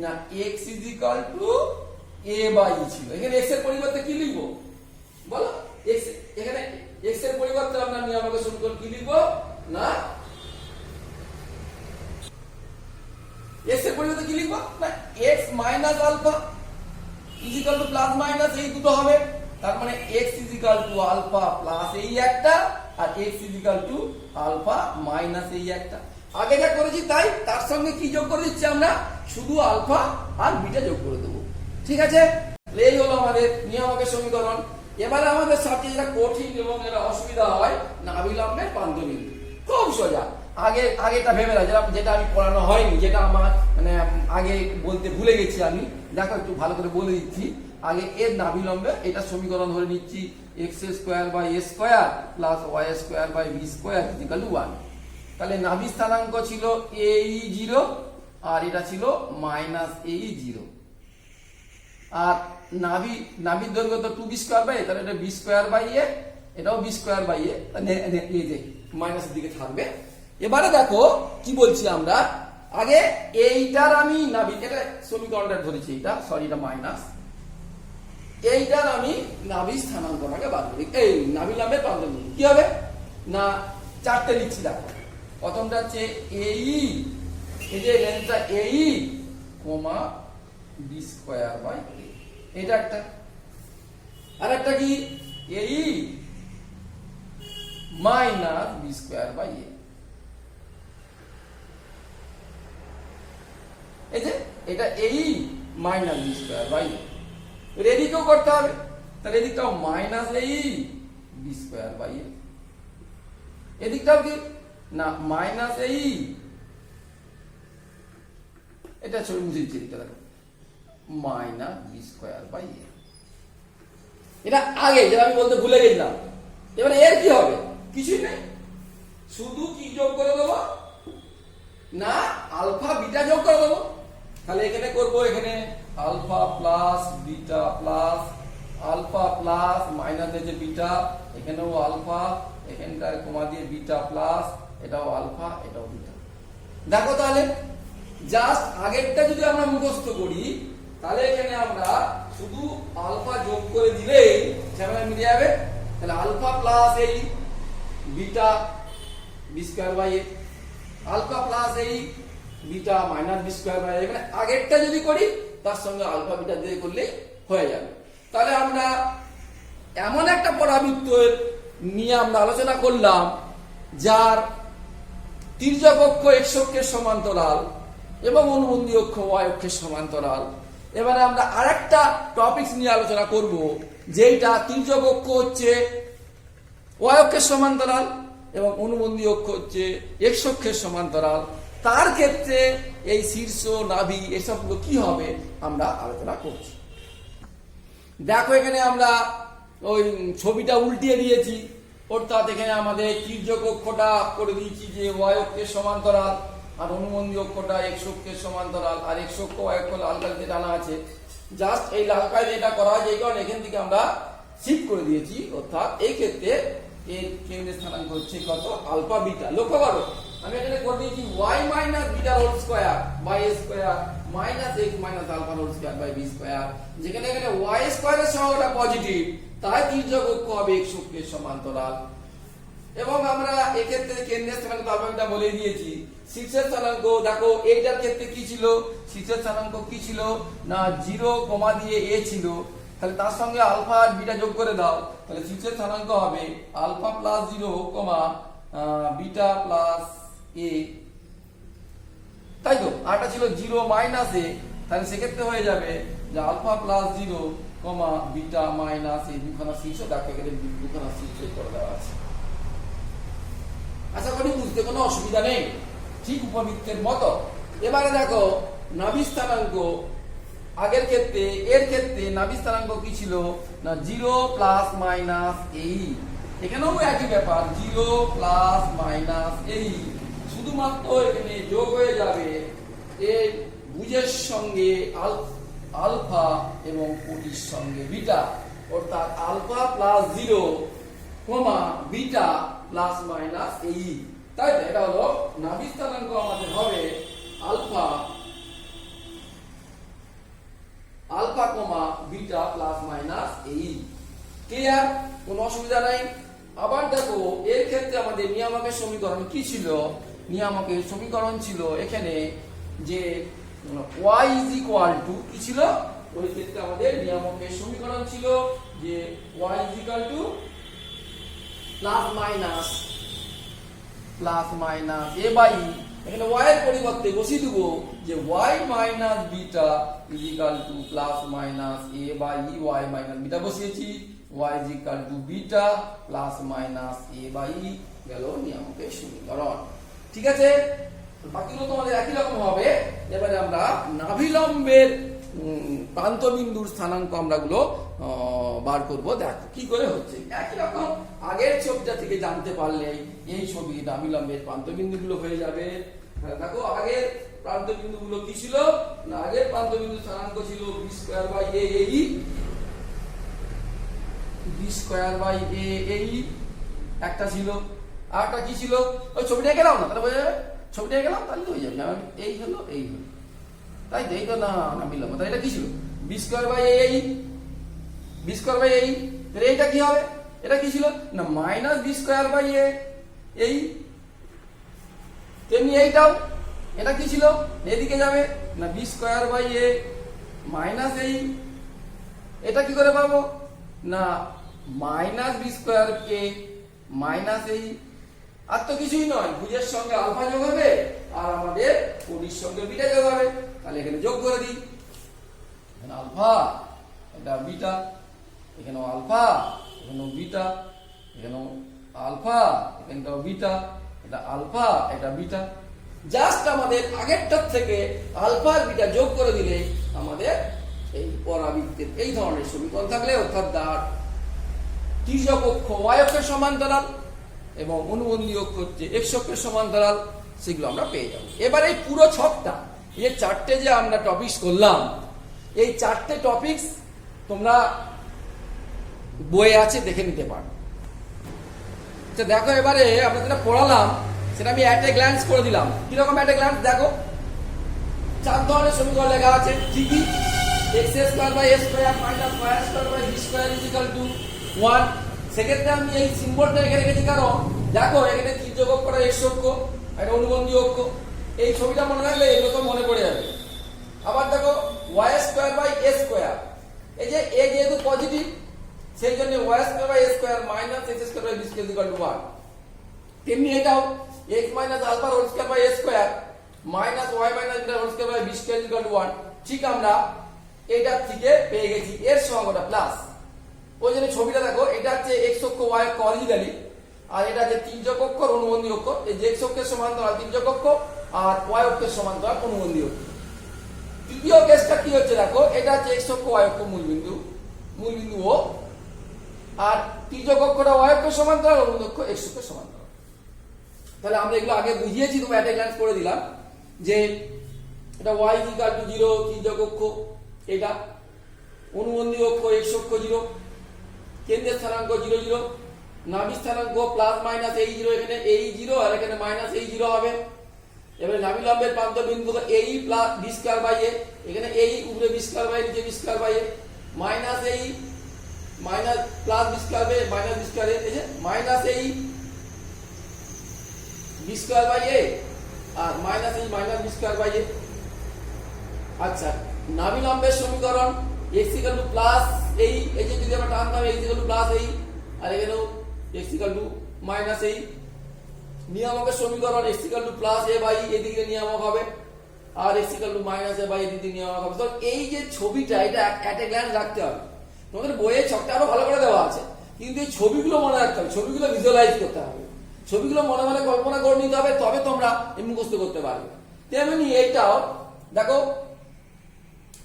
না x a/e ছিল। এখানে x এর পরিবর্তে কি লিখবো বলো? x এখানে x এর পরিবর্তে আমরা নিয়ামকের সমীকরণ কি লিখবো না x এর পরিবর্তে কি লিখবো না x minus alpha equal to plus minus এই দুটো হবে। তার মানে x equal to alpha plus এই একটা আর x equal to alpha minus এই একটা। আগে যা করেছি তাই, তার সঙ্গে কি যোগ করে দিচ্ছি আমরা? শুধু আলফা আর বিটা যোগ করে দেবো। ঠিক আছে, এই হলো আমাদের নিয়ামকের সমীকরণ। এবারে আমাদের সবচেয়ে যেটা কঠিন এবং যেটা অসুবিধা হয় নাভিলম্বের প্রান্তবিন্দু। খুব সোজা, আগেটা ভেবে না, যেটা আমি পড়ানো হয়নি, যেটা আমার মানে আগে বলতে ভুলে গেছি আমি। দেখো একটু ভালো করে বলে দিচ্ছি। আগে এর নাভিলম্বে এটা সমীকরণ ধরে নিচ্ছি x square by a square plus y square by b square equal to 1। তাহলে নাভি স্থানাঙ্ক ছিল ae0 আর এটা ছিল মাইনাস ae0। আর নাভির দৈর্ঘ্য তো 2b স্কয়ার বাই a, তাহলে এটা b স্কয়ার বাই a, এটাও b স্কয়ার বাই a, এই যে মাইনাসের দিকে থাকবে। এবারে দেখো কি বলছি আমরা, আগে এইটার আমি নাভি, এটা সমীকরণটা ধরেছি, এটা সরি এটা মাইনাস, এইটার আমি নাভি স্থানাঙ্কটাকে বাদ করি। এই নাভিলম্বের প্রান্তবিন্দু কি হবে না চারটে লিখছি। দেখো প্রথমটা হচ্ছে AE, এই যে লেন্থটা AE comma b square by a, এটা একটা। আর একটা কি AE minus b square by a, এই যে এটা AE minus b square by a। এদিকেও করতে হবে, তাহলে এদিকটাও minus AE b square by a, এদিকটাও কি না মাইনাস AE, এটা ছবি মুছে দিচ্ছি, এদিকটা দেখো minus b square by a। এটা আগে যেটা আমি বলতে ভুলে গেছিলাম। এবারে এর কি হবে? কিছুই নেই, শুধু কি যোগ করে দেবো না আলফা বিটা যোগ করে দেবো। তাহলে এখানে করবো, এখানে alpha plus beta plus alpha plus minus যে বিটা, এখানেও আলফা, এখানকার কমা দিয়ে বিটা প্লাস, এটাও আলফা, এটাও বিটা। দেখো তাহলে জাস্ট আগেরটা যদি আমরা মুখস্থ করি তাহলে এখানে আমরা শুধু আলফা যোগ করে দিলেই ঝামেলা মিটে যাবে। তাহলে আলফা প্লাস এই beta b square by a, alpha plus এই beta minus b square by a. এখানে আগেরটা যদি করি তার সঙ্গে আলফা বিটা দিয়ে করলেই হয়ে যাবে। তাহলে আমরা এমন একটা পরাবৃত্ত নিয়ে আমরা আলোচনা করলাম যার তির্যক অক্ষ x অক্ষের সমান্তরাল এবং অনুবন্ধী অক্ষ y অক্ষের সমান্তরাল। এবারে আমরা আরেকটা টপিকস নিয়ে আলোচনা করব যেটা তির্যক অক্ষ হচ্ছে y অক্ষের সমান্তরাল এবং অনুবন্ধী অক্ষ হচ্ছে x অক্ষের সমান্তরাল। তার ক্ষেত্রে এই শীর্ষ নাভি এসবগুলো কি হবে আমরা আলোচনা করছি। দেখো এখানে আমরা ওই ছবিটা উল্টিয়ে দিয়েছি, অর্থাৎ এখানে আমাদের তির্যক অক্ষটা করে দিয়েছি যে y অক্ষের সমান্তরাল, আর অনুবন্ধী অক্ষটা x অক্ষের সমান্তরাল, আর x অক্ষ y অক্ষ লাল কালিতে টানা আছে। জাস্ট এই লাল কালিতে এটা করা হয় যে কারণে এখান থেকে আমরা শিফট করে দিয়েছি, অর্থাৎ এই ক্ষেত্রে এর কেন্দ্রের স্থানাঙ্ক হচ্ছে কত আলফা বিটা। লক্ষ্য করো আমি এখানে করে দিয়েছি y minus beta whole square by a square minus x minus alpha whole square by b square. যেখানে এখানে y স্কয়ারের সহগটা পজিটিভ, তাই তির্যক অক্ষ হবে x অক্ষের সমান্তরাল। এবং আমরা এক্ষেত্রে কেন্দ্রের স্থানাঙ্ক আলফাটা বলে দিয়েছি। শীর্ষের স্থানাঙ্ক দেখো এইটার ক্ষেত্রে কি ছিল, শীর্ষের স্থানাঙ্ক কি ছিল না 0 কমা দিয়ে a ছিল, তাহলে তার সঙ্গে আলফা আর বিটা যোগ করে দাও, তাহলে শীর্ষের স্থানাঙ্ক হবে alpha plus 0 comma beta plus a, তাই তো। আরটা ছিল 0 মাইনাস a, তাহলে সেক্ষেত্রে হয়ে যাবে যে alpha plus 0 comma beta minus a। দুখানা শীর্ষ দেখো এখানে দুখানা শীর্ষ করে দেওয়া আছে। আশা করি বুঝতে কোনো অসুবিধা নেই, ঠিক উপবৃত্তের মতো। এবারে দেখো নাভি স্থানাঙ্ক আগের ক্ষেত্রে, এর ক্ষেত্রে নাভি স্থানাঙ্ক কি ছিল না 0 প্লাস মাইনাস এই, এখানেও একই ব্যাপার 0 প্লাস মাইনাস এই, শুধুমাত্র এখানে যোগ হয়ে যাবে এই ভুজের সঙ্গে আলফা এবং কোটির সঙ্গে বিটা, অর্থাৎ alpha plus 0 comma beta plus minus এই। তাই তো এটা হলো নাভি স্থানাঙ্ক আমাদের হবে alpha alpha comma beta plus minus এই। ক্লিয়ার, কোনো অসুবিধা নাই। আবার দেখো এর ক্ষেত্রে আমাদের নিয়ামকের সমীকরণ কি ছিল, নিয়ামকের সমীকরণ ছিল এখানে যে y ইজ ইকুয়াল টু কি ছিল, ওই ক্ষেত্রে আমাদের নিয়ামকের সমীকরণ ছিল যে y is equal to plus minus a by, এখানে y এর পরিবর্তে বসিয়ে দেব যে y minus beta is equal to plus minus a by y minus beta বসিয়েছি, y is equal to beta plus minus a by গেল নিয়ামকের সমীকরণ। ঠিক আছে, বাকিগুলো তোমাদের একই রকম হবে। এবারে আমরা নাভিলম্বের প্রান্তবিন্দুর স্থানাঙ্ক আমরা গুলো বার করব। দেখো কি করে হচ্ছে, একই রকম আগের ছবিটা থেকে জানতে পারলে এই ছবি নাভিলম্বের প্রান্তবিন্দু গুলো হয়ে যাবে। দেখো আগের প্রান্তবিন্দু গুলো কি ছিল না, আগের প্রান্তবিন্দু স্থানাঙ্ক ছিল বি স্কয়ার বাই এ এই, বি স্কয়ার বাই এ এই একটা ছিল, আর একটা কি ছিল ওই ছবিটা গেলাম না, তাহলে বোঝা যাবে ছবিটা গেলাম তাহলে হয়ে যাবে। এই হলো এই হলো, তাই তো এই তো না নাভিলম্ব। তাহলে এটা কি ছিল বি স্কয়ার বাই এই, বি স্কয়ার বাই এই, তাহলে এইটা কি হবে, এটা কি ছিল না minus b square by a এই। তেমনি এইটাও এটা কি ছিল, এদিকে যাবে না b square by a minus এই, এটা কি করে পাবো না মাইনাস বি স্কয়ার কে মাইনাস এই। আর তো কিছুই নয়, ভুজের সঙ্গে আলফা যোগ হবে আর আমাদের কোণের সঙ্গে বিটা যোগ হবে, তাহলে এখানে যোগ করে দিই, এখানে আলফা এটা বিটা, এখানেও আলফা এখানেও বিটা, এখানেও আলফা এখানটাও বিটা, এটা আলফা এটা বিটা। জাস্ট আমাদের আগেরটার থেকে আলফা আর বিটা যোগ করে দিলে আমাদের এই পরাবৃত্তের এই ধরনের সমীকরণ থাকলে, অর্থাৎ তার তির্যক অক্ষ y অক্ষের সমান্তরাল এবং অনুবন্ধী অক্ষ হচ্ছে x অক্ষের সমান্তরাল, সেগুলো আমরা পেয়ে যাব। এবার এই পুরো ছকটা, এই চারটে যে আমরা টপিকস করলাম, এই চারটে টপিকস তোমরা বইয়ে আছে, দেখে নিতে পারো। আচ্ছা দেখো, এবারে আমরা যেটা পড়ালাম সেটা আমি অ্যাট এ গ্ল্যান্স করে দিলাম। কিরকম অ্যাট এ গ্ল্যান্স দেখো, চার ধরনের সমীকরণ লেখা আছে। ঠিকই, x square by a square minus y square by b square is equal to 1। সেক্ষেত্রে আমি এই সিম্বলটা এখানে রেখেছি, কারণ দেখো এখানে তির্যক অক্ষটা এক্স অক্ষ, একটা অনুবন্ধী অক্ষ। এই ছবিটা মনে রাখলে এগুলো তো মনে পড়ে যাবে। আবার দেখো y square by a square, এই যে এ যেহেতু পজিটিভ সেই জন্য y square by a square minus x square by b square is equal to 1। তেমনি এটাও x minus alpha whole square by a square minus y minus beta whole square by b square is equal to 1। ঠিক আমরা এটা থেকে পেয়ে গেছি এর সহগটা plus. ওই জন্য ছবিটা দেখো, এটা হচ্ছে এক্স অক্ষ ওয়াই অক্ষ অরিজিনালি, আর এটা হচ্ছে তির্যক অক্ষ আর অনুবন্ধী অক্ষ। এই যে এক্স অক্ষের সমান্তরাল তির্যক অক্ষ আর ওয়াই অক্ষের সমান্তরাল অনুবন্ধী অক্ষ। তৃতীয় কেসটা কি হচ্ছে দেখো, এটা হচ্ছে এক্স অক্ষ ওয়াই অক্ষ মূলবিন্দু ও, আর তির্যক অক্ষটা ওয়াই অক্ষের সমান্তরাল, অনুবন্ধী অক্ষ এক্স অক্ষের সমান্তরাল। তাহলে আমরা এগুলো আগে বুঝিয়েছি, তুমি অ্যাট এ গ্ল্যান্স করে দিলাম যে এটা ওয়াই ইকুয়াল টু 0 তির্যক অক্ষ, এটা অনুবন্ধী অক্ষ এক্স অক্ষ 0, কেন্দ্রের স্থানাঙ্ক 0 0, নাভি স্থানাঙ্ক প্লাস মাইনাস এই 0, এখানে এই 0 আর এখানে মাইনাস এই 0 হবে। এবারে নাভি লম্বের প্রান্ত বিন্দু এই plus b square by a, এখানে এই উপরে বি স্কয়ার বাই নিচে b square by a, minus এই minus plus b square by minus b square a, এই যে মাইনাস এই বি স্কয়ার বাই এ আর মাইনাস এই minus b square by a. আচ্ছা, নাভি লম্বের সমীকরণ x ইকুয়াল টু প্লাস এই যে যদি আমরা টানতাম x ইকুয়াল টু প্লাস এই, আর এখানেও x ইকুয়াল টু মাইনাস এই। নিয়ামকের সমীকরণ x equal to plus a by এদিকে নিয়ামক হবে, আর x equal to minus a by এদিকে নিয়ামক হবে। তো এই যে ছবিটা, এটা অ্যাট এ গ্ল্যান্স রাখতে হবে। তোমাদের বইয়ে ছকটা আরো ভালো করে দেওয়া আছে, কিন্তু এই ছবিগুলো মনে রাখতে হবে, ছবিগুলো ভিজুয়ালাইজ করতে হবে, ছবিগুলো মনে মনে কল্পনা করে নিতে হবে, তবে তোমরা মুখস্থ করতে পারবে। তেমনি এইটাও দেখো,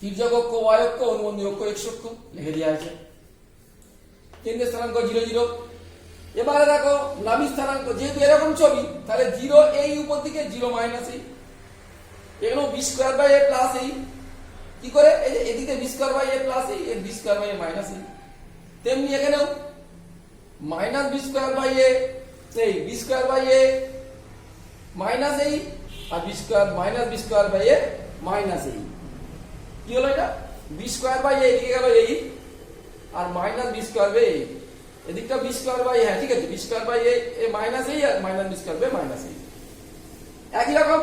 তির্যক অক্ষ ওয়াই অক্ষ অনুবন্ধী অক্ষ এক্স অক্ষ লিখে দেওয়া আছে, কেন্দ্রের স্থানাঙ্ক 0 0। এবারে দেখো নাভি স্থানাঙ্ক, যেহেতু এরকম ছবি তাহলে 0 এই উপর দিকে 0 মাইনাস এই, এখানেও b square by a plus এই, কি করে এই যে এদিকে b square by a plus এই, এর b square by a minus এই। তেমনি এখানেও minus b square by a, সেই b square by a minus এই, আর b square minus b square by a minus এই। কি হলো এটা, বি স্কয়ার বাই এ এদিকে গেল এই, আর minus b square by a, এদিকটা বি স্কয়ার বাই, হ্যাঁ ঠিক আছে, b square by a minus এই, আর minus b square by minus এই। একই রকম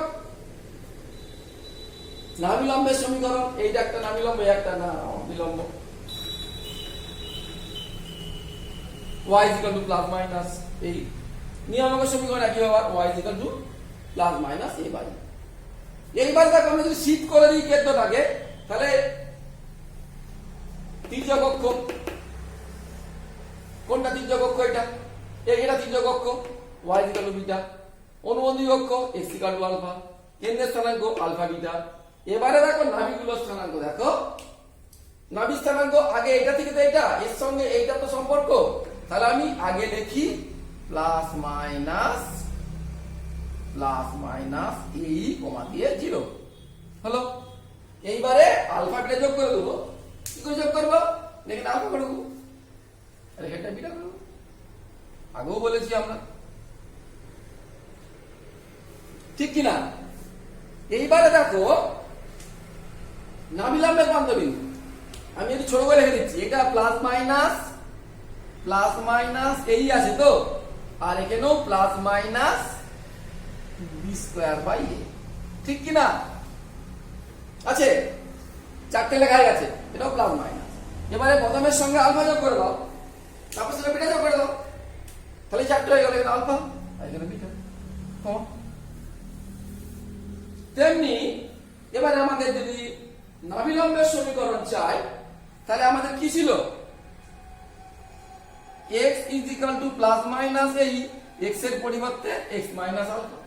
নাভি লম্বের সমীকরণ, এইটা একটা নাভি লম্ব, একটা না বিলম্ব, y equal to plus minus এই। নিয়ামকের সমীকরণ একই হবে, y equal to plus minus a by. এইবার দেখো আমরা যদি শীট করে দিই কেন্দ্রটাকে, তাহলে তির্যক অক্ষ, কোনটা তির্যক অক্ষ, এটা তির্যক অক্ষ y ইকুয়াল টু বিটা, অনুবন্ধী অক্ষ x ইকুয়াল টু আলফা, কেন্দ্রের স্থানাঙ্ক আলফা বিটা। এবারে দেখো নাভিগুলোর স্থানাঙ্ক, দেখো নাভি স্থানাঙ্ক আগে এটা থেকে তো এটা, এর সঙ্গে এইটা তো সম্পর্ক, তাহলে আমি আগে লিখি প্লাস মাইনাস এই কমা দিয়ে 0 হলো। এইবারে আলফা বিটা যোগ করে দেবো। কি করে যোগ করবো, এখানে আলফা করে দেবো, আর এখানটা বিটা করবো, আগেও বলেছি আমরা, ঠিক কিনা। এইবারে দেখো নাভি লম্বের প্রান্ত বিন্দু, আমি একটু ছোট করে লিখে দিচ্ছি, এটা প্লাস মাইনাস এই আছে তো, আর এখানেও plus minus b square by a, ঠিক কিনা আছে, চারটে লেখা গেছে, এটাও প্লাস মাইনাস। এবারে প্রথমের সঙ্গে আলফা যোগ করে দাও, তারপর সেটা বিটা যোগ করে দাও, তাহলে চারটে হয়ে গেল, এখানে আলফা আর এখানে বিটা। তেমনি এবারে আমাদের যদি নাভি লম্বের সমীকরণ চাই, তাহলে আমাদের কি ছিল, x is equal to plus minus এই, x এর পরিবর্তে x মাইনাস আলফা,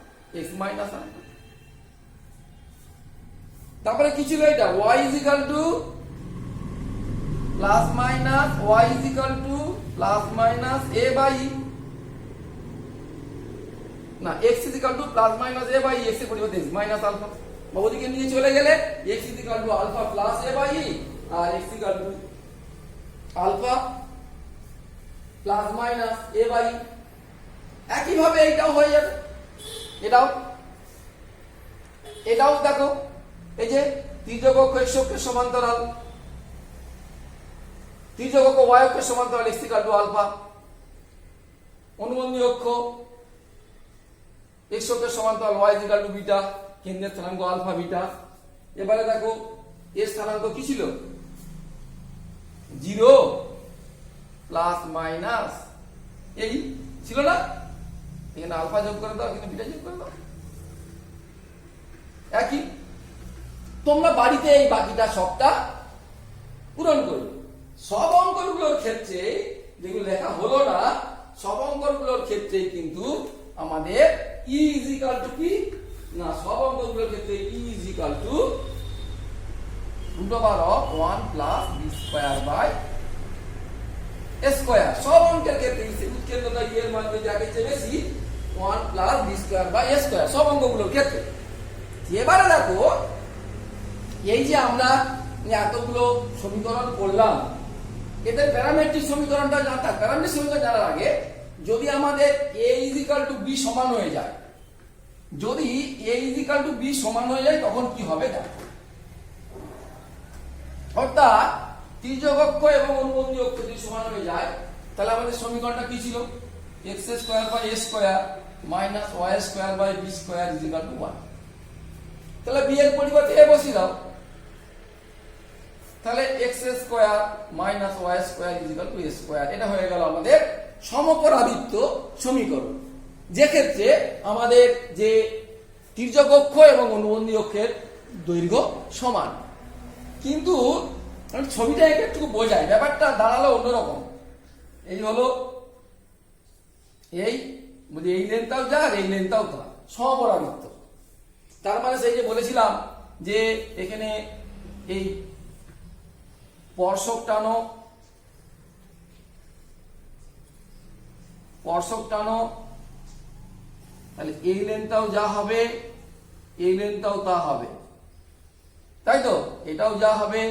তারপরে কি ছিল এটা, y is equal to plus minus a by, না x is equal to plus minus a by x এর পরিবর্তে x মাইনাস আলফা, ওদিকে নিয়ে চলে গেলে x equal to alpha plus a by e আর x equal to alpha plus minus a by e। একইভাবে এইটাও হয়ে যাবে, এটাও দেখো, এই যে তির্যক অক্ষ x অক্ষের সমান্তরাল, তির্যক অক্ষ y অক্ষের সমান্তরাল x ইকুয়াল টু আলফা, অনুবন্ধী অক্ষ x অক্ষের সমান্তরাল y ইকুয়াল টু বিটা, কেন্দ্রের স্থানাঙ্ক আলফা বিটা। এবারে দেখো এর স্থানাঙ্ক কি ছিল, 0 প্লাস মাইনাস এই ছিল না, এখানে আলফা যোগ করে দাও, এখানে বিটা যোগ করে দাও, একই। তোমরা বাড়িতে এই বাকিটা সবটা পূরণ করবে। সব অঙ্কগুলোর ক্ষেত্রে যেগুলো লেখা হলো না, সব অঙ্কগুলোর ক্ষেত্রে কিন্তু আমাদের ই ইজ ইকুয়াল টু কি না, সব অঙ্কগুলোর ক্ষেত্রে e is equal to √1 plus b square by a square. সব অঙ্কের ক্ষেত্রে উৎকেন্দ্রতা ই এর মান যদি আগে চেয়ে বেশি 1 plus b square by a square, সব অঙ্কগুলোর ক্ষেত্রে। এবারে দেখো এই যে আমরা এতগুলো সমীকরণ করলাম, এদের প্যারামেট্রিক সমীকরণটা জানতাম। প্যারামেট্রিক সমীকরণ জানার আগে যদি আমাদের a is equal to b সমান হয়ে যায়, যদি a is equal to b সমান হয়ে যায় তখন কি হবে দেখো। অর্থাৎ তির্যক অক্ষ এবং অনুবন্ধী অক্ষ যদি সমান হয়ে যায় তাহলে আমাদের সমীকরণটা কি ছিল, x square by a square minus y square by b square is equal to 1। তাহলে b এর পরিবর্তে a বসিয়ে দাও, তাহলে x square minus y square is equal to a square. এটা হয়ে গেল আমাদের সমপরাবৃত্ত সমীকরণ, যে ক্ষেত্রে আমাদের যে তির্যক অক্ষ এবং অনুবন্ধী অক্ষের দৈর্ঘ্য সমান। কিন্তু ছবিটা একটু বোঝায়, ব্যাপারটা দাঁড়ালো অন্যরকম। এই হলো এই লেনটাও যা আর এই লেনটাও তা, সমপরাবৃত্ত। তার মানে সেই যে বলেছিলাম যে এখানে এই স্পর্শক টানো, তাহলে এই লেনটাও যা হবে এই লেনটাও তা হবে, তাই তো? এটাও যা হবে,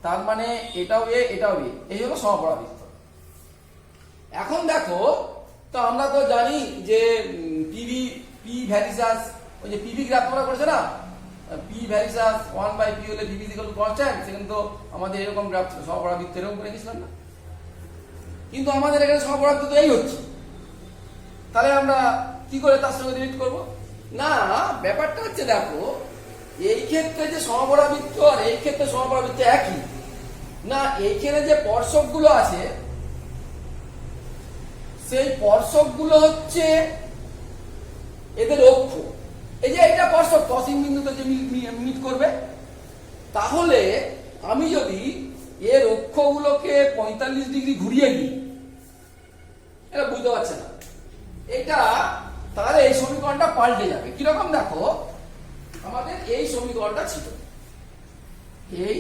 তার মানে এটাও এ এটাও এ, এই হলো সমপরাবৃত্ত। এখন দেখো তো আমরা তো জানি যে পি ভ্যারিসাস, ওই যে পিভি গ্রাফ তোমরা করেছো না, পি ভ্যারিসাস 1/p হলে পিভি ইকুয়াল টু কনস্ট্যান্ট, সেখানে তো আমাদের এরকম গ্রাফ ছিল, সমপরাবৃত্ত এরকম করে গেছিলাম না। কিন্তু আমাদের এখানে সমপরাবৃত্ত তো এই হচ্ছে, তাহলে আমরা কি করে তার সঙ্গে রিলেট করব? না, ব্যাপারটা হচ্ছে দেখো এই ক্ষেত্রে যে সমপরাবৃত্ত আর এই ক্ষেত্রে সমপরাবৃত্ত একই না। এইখানে যে স্পর্শকগুলো আছে সেই স্পর্শকগুলো হচ্ছে এদের অক্ষ। এই যে এটা স্পর্শক ক্রসিং বিন্দুতে যে মিট করবে, তাহলে আমি যদি এর অক্ষগুলোকে 45 ডিগ্রি ঘুরিয়ে দিই, এটা বুঝতে পারছে না এটা, তাহলে এই সমীকরণটা পাল্টে যাবে। কিরকম দেখো, আমাদের এই সমীকরণটা ছিল এই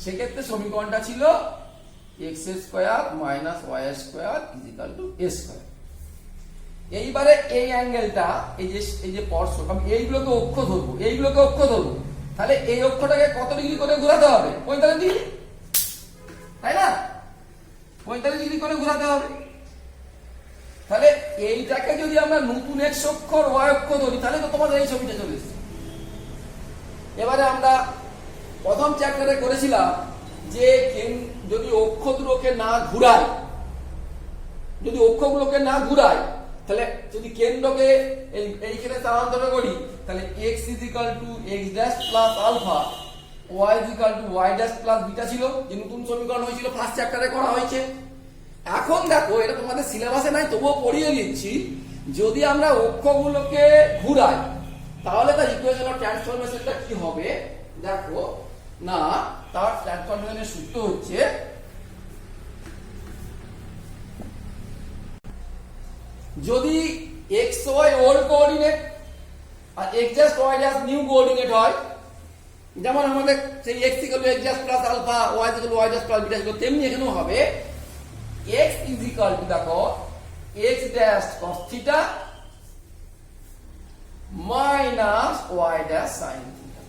সেক্ষেত্রে সমীকরণটা ছিল x square minus y square is equal to a square. এইবারে এই অ্যাঙ্গেলটা এই যে স্পর্শক, আমি এইগুলোকে অক্ষ ধরবো, তাহলে এই অক্ষটাকে কত ডিগ্রি করে ঘোরাতে হবে? 45 ডিগ্রি, তাই না? 45 ডিগ্রি করে ঘোরাতে হবে। তাহলে এইটাকে যদি আমরা নতুন x অক্ষ আর y অক্ষ ধরি তাহলে তো তোমাদের এই ছবিটা চলে এসেছে। এবারে আমরা প্রথম চ্যাপ্টারে করেছিলাম যে যদি অক্ষগুলোকে না ঘুরায়, তাহলে যদি কেন্দ্রকে এইখানে স্থানান্তর করি তাহলে x is equal to x dash plus alpha, y is equal to y dash plus beta ছিল, যে নতুন সমীকরণ হয়েছিল ফার্স্ট চ্যাপ্টারে করা হয়েছে। এখন দেখো এটা তোমাদের সিলেবাসে নাই, তবুও পড়িয়ে দিচ্ছি, যদি আমরা অক্ষগুলোকে ঘুরাই তাহলে তার ইকুয়েশন অফ ট্রান্সফরমেশনটা কি হবে দেখো না। তার ট্রান্সফরমেশনের সূত্র হচ্ছে যদি xy ওল্ড কোঅর্ডিনেট আর x dash y dash new coordinate হয়, যেমন আমাদের সেই x equal to x dash plus alpha, y equal to y dash plus beta ছিল, তেমনি এখানেও হবে x ইজ ইকুয়াল টু দেখো x dash cos theta minus y dash sine theta.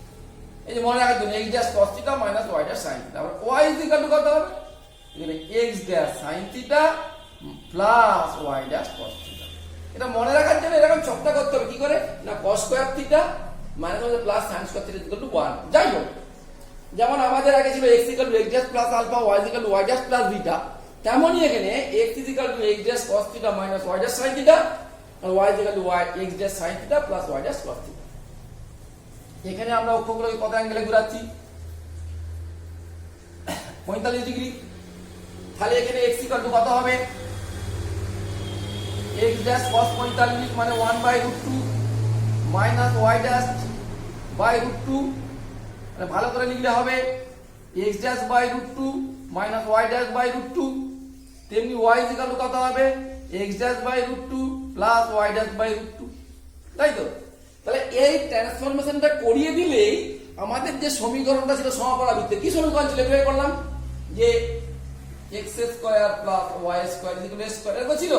এই যে মনে রাখার জন্য x dash cos theta minus y dash sine theta. আবার ওয়াই ইজ ইকুয়াল টু কত হবে? এখানে x dash sine theta plus y dash cos theta. এটা মনে রাখার জন্য এরকম ছকটা করতে হবে কি করে না, cos square theta minus plus sine square theta equal to 1। যাই হোক, যেমন আমাদের আগে ছিল x equal to x dash plus alpha, y equal to y dash plus beta, তেমনই এখানে x equal to x dash cos theta minus y dash sin theta আর y equal to y x dash sin theta plus y dash cos theta. এখানে আমরা অক্ষগুলোকে কত অ্যাঙ্গেলে ঘোরাচ্ছি? 45 degree. তাহলে এখানে x equal to কত হবে? x ড্যাশ cos 45 মানে 1/√2 মাইনাস y ড্যাশ √2, মানে ভালো করে লিখলে হবে x dash √2 minus y dash √2। তেমনি y ইকুয়াল টু কত হবে? x dash √2 plus y dash √2, তাই তো? তাহলে এই ট্রান্সফরমেশনটা করিয়ে দিলেই আমাদের যে সমীকরণটা ছিল সমাপরাবৃত্তের, কি সমীকরণ ছিল বের করলাম যে x square plus y square equal to square, এরকম ছিল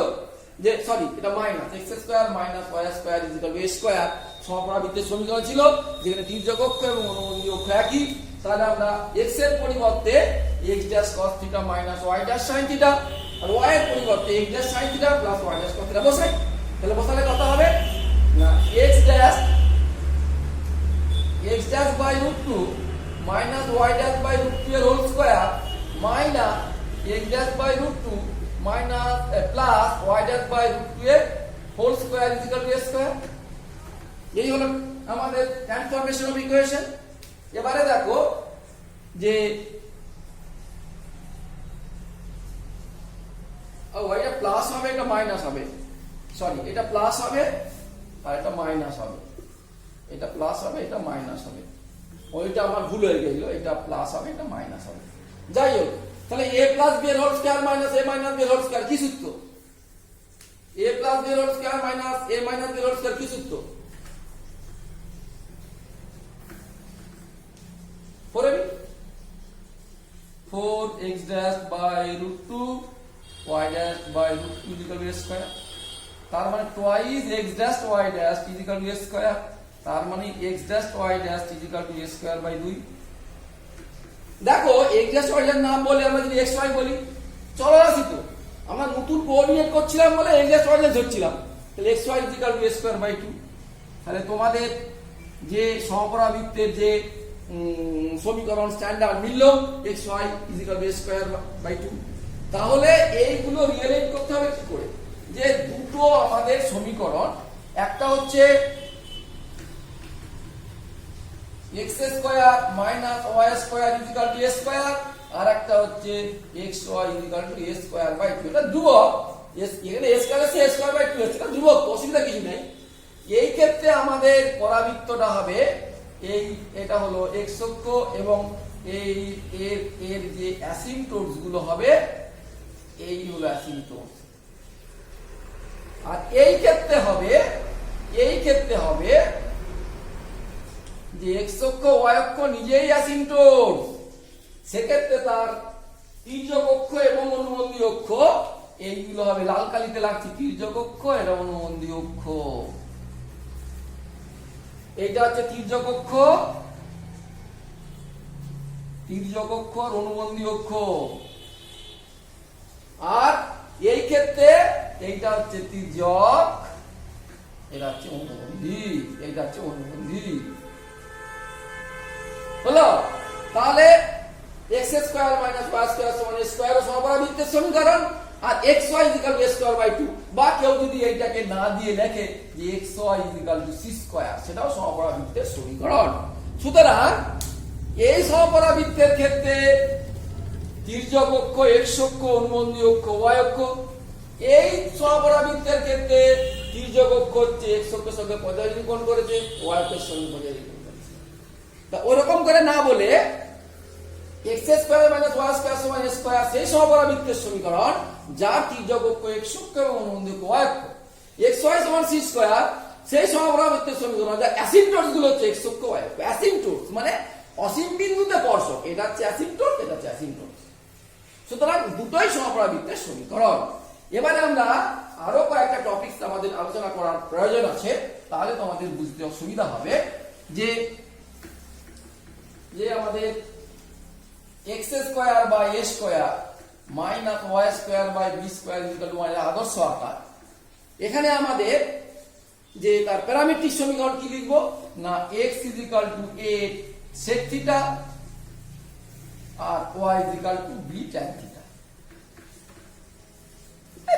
যে সরি এটা minus x square minus y square equal to a square সমাপরাবৃত্তের সমীকরণ ছিল, যেখানে তির্যক অক্ষ এবং অনুভূমিক অক্ষ একই। তাহলে আমরা x এর পরিবর্তে x dash cos theta minus y dash sin theta আর y এর পরিবর্তে x dash sin theta plus y dash cos theta বসাই। তাহলে বসালে কত হবে না x dash √2 minus y dash √2 এর whole square minus x dash √2 minus plus y dash √2 এর whole square equal to a square. এই হলো আমাদের ট্রান্সফরমেশন অফ ইকুয়েশন। এবারে দেখো যে এটা প্লাস হবে এটা মাইনাস হবে, সরি এটা প্লাস হবে আর এটা মাইনাস হবে, এটা প্লাস হবে এটা মাইনাস হবে, ওইটা আমার ভুল হয়ে গেল, এটা প্লাস হবে এটা মাইনাস হবে। যাই হোক, তাহলে a প্লাস b এর whole square minus a minus b এর হোল স্কয়ার কি সূত্র? a প্লাস b এর whole square minus a minus b এর হোল স্কয়ার কি সূত্র? 4x dash by √2 y dash by √2 equal to a square, তার মানে twice x dash y dash is equal to a square, তার মানে x dash y dash is equal to a square by 2। দেখো x dash y এর নাম বলে আমরা যদি xy বলি চলরাশি, তো আমরা নতুন কোঅর্ডিনেট করছিলাম বলে x dash y dash ধরছিলাম, তাহলে xy is equal to a square by 2। তাহলে তোমাদের যে সমপরাবৃত্তের যে সমীকরণ স্ট্যান্ডার্ড মিলল xy is equal to a square by 2। তাহলে এইগুলো রিলেট করতে হবে কি করে, যে দুটো আমাদের সমীকরণ, একটা হচ্ছে x square minus y square is equal to a square, আর একটা হচ্ছে xy is equal to a square by 2। এটা ধ্রুবক, এখানে a স্কয়ার আছে a স্কয়ার by 2 আছে, এটা ধ্রুবক, অসুবিধা কিছু নেই। এই ক্ষেত্রে আমাদের পরাবৃত্তটা হবে এই, এটা হলো x অক্ষ এবং এই এর যে অ্যাসিম্পটোটস গুলো হবে এই হলো অ্যাসিম্পটোটস, আর এই ক্ষেত্রে হবে যে x অক্ষ y অক্ষ নিজেই অ্যাসিম্পটোটস, সেক্ষেত্রে তার তির্যক অক্ষ এবং অনুবন্ধী অক্ষ এইগুলো হবে, লাল কালিতে লাগছে তির্যক অক্ষ এটা অনুবন্ধী অক্ষ, এটা হচ্ছে তির্যক অক্ষ আর অনুবন্ধী অক্ষ, আর এই ক্ষেত্রে এইটা হচ্ছে তির্যক, এটা হচ্ছে অনুবন্ধী, হলো। তাহলে x square minus y square সমান a স্কয়ার ও সমপরাবৃত্তের সমীকরণ, আর xy is equal to a square by 2, বা কেউ যদি এইটাকে না দিয়ে লেখে যে xy is equal to c square, সেটাও সমপরাবৃত্তের সমীকরণ। সুতরাং এই সমপরাবৃত্তের ক্ষেত্রে তির্যক অক্ষ x অক্ষ অনুবন্ধী অক্ষ y অক্ষ, এই সমপরাবৃত্তের ক্ষেত্রে তির্যক অক্ষ হচ্ছে x অক্ষের সঙ্গে 45 ডিগ্রি কোণ করেছে, y অক্ষের সঙ্গে 45 ডিগ্রি কোণ করেছে। তা ওরকম করে না বলে x square minus y square সমান a স্কয়ার সেই সমপরাবৃত্তের সমীকরণ যার তির্যক অক্ষ x অক্ষ এবং অনুবন্ধী অক্ষ y অক্ষ, xy সমান c স্কয়ার সেই সমপরাবৃত্তের সমীকরণ যার অ্যাসিম্পটোটস গুলো হচ্ছে x অক্ষ y অক্ষ, অ্যাসিম্পটোটস মানে অসীম বিন্দুতে স্পর্শক, এটা হচ্ছে অ্যাসিম্পটোট, এটা হচ্ছে অ্যাসিম্পটোট। সুতরাং দুটোই সমপরাবৃত্তের সমীকরণ। এবারে আমরা আরো কয়েকটা টপিকস আমাদের আলোচনা করার প্রয়োজন আছে, তাহলে তোমাদের বুঝতে অসুবিধা হবে। যে যে আমাদের x square by a square minus y square by b square equal to 1 এর আদর্শ আকার। এখানে আমাদের যে তার প্যারামেট্রিক সমীকরণ কি লিখবো না x equal to a sec theta আর y equal to b tan theta.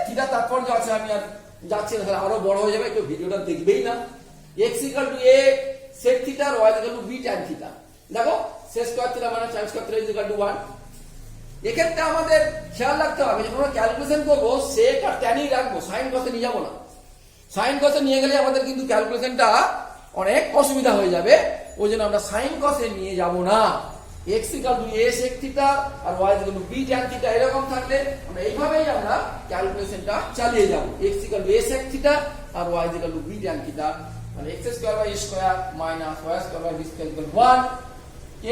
Theta তাৎপর্য আছে, আমি আর যাচ্ছি না, আরো বড় হয়ে যাবে, কেউ ভিডিওটা দেখবেই না। x equal to a sec theta আর y equal to b tan theta. দেখো sec স্কয়ার থিটা মানে sin square theta equal to 1। এক্ষেত্রে আমাদের খেয়াল রাখতে হবে যখন আমরা ক্যালকুলেশন করবো sec আর tan ই রাখবো, sin cos নিয়ে যাবো না। sin cos নিয়ে গেলে আমাদের কিন্তু ক্যালকুলেশনটা অনেক অসুবিধা হয়ে যাবে, ওই জন্য আমরা sin cos নিয়ে যাব না। x equal to a sec theta আর y equal to b tan theta এরকম থাকলে আমরা এইভাবেই আমরা ক্যালকুলেশনটা চালিয়ে যাব। x equal to a sec theta আর y equal to b tan theta, মানে x square by a square minus y square by b square equal to 1।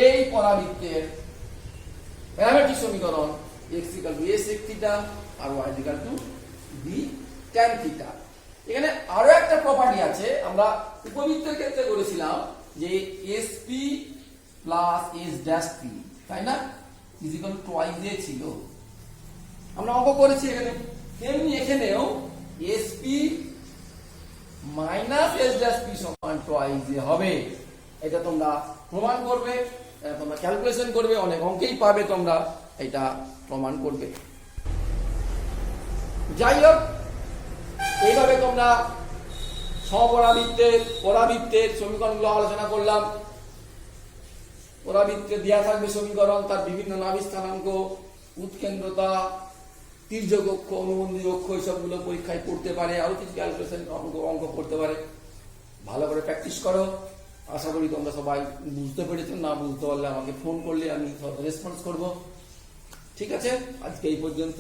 এই পরাবৃত্তের প্যারামেট্রিক সমীকরণ x equal to a sec theta আর y equal to b tan theta. এখানে আরো একটা property আছে, আমরা উপবৃত্তের ক্ষেত্রে করেছিলাম যে sp plus s dash p, তাই না, is equal two twice a ছিল, আমরা অঙ্ক করেছি এখানে। তেমনি এখানেও sp minus s dash p সমান টুয়াইস a হবে। এটা তোমরা প্রমাণ করবে, তোমরা ক্যালকুলেশন করবে, অনেক অঙ্কেই পাবে, তোমরা এটা প্রমাণ করবে। যাই হোক, এইভাবে তোমরা পরাবৃত্তের সমীকরণগুলো আলোচনা করলাম। পরাবৃত্তে দেওয়া থাকবে সমীকরণ, তার বিভিন্ন নাভি স্থানাঙ্ক, উৎকেন্দ্রতা, তির্যক অক্ষ, অনুবন্ধী অক্ষ, এইসবগুলো পরীক্ষায় পড়তে পারে, আরো কিছু ক্যালকুলেশন অঙ্ক করতে পারে। ভালো করে প্র্যাকটিস করো। আশা করি তোমরা সবাই বুঝতে পেরেছো, না বুঝতে পারলে আমাকে ফোন করলে আমি রেসপন্স করব। ঠিক আছে, আজকে এই পর্যন্ত।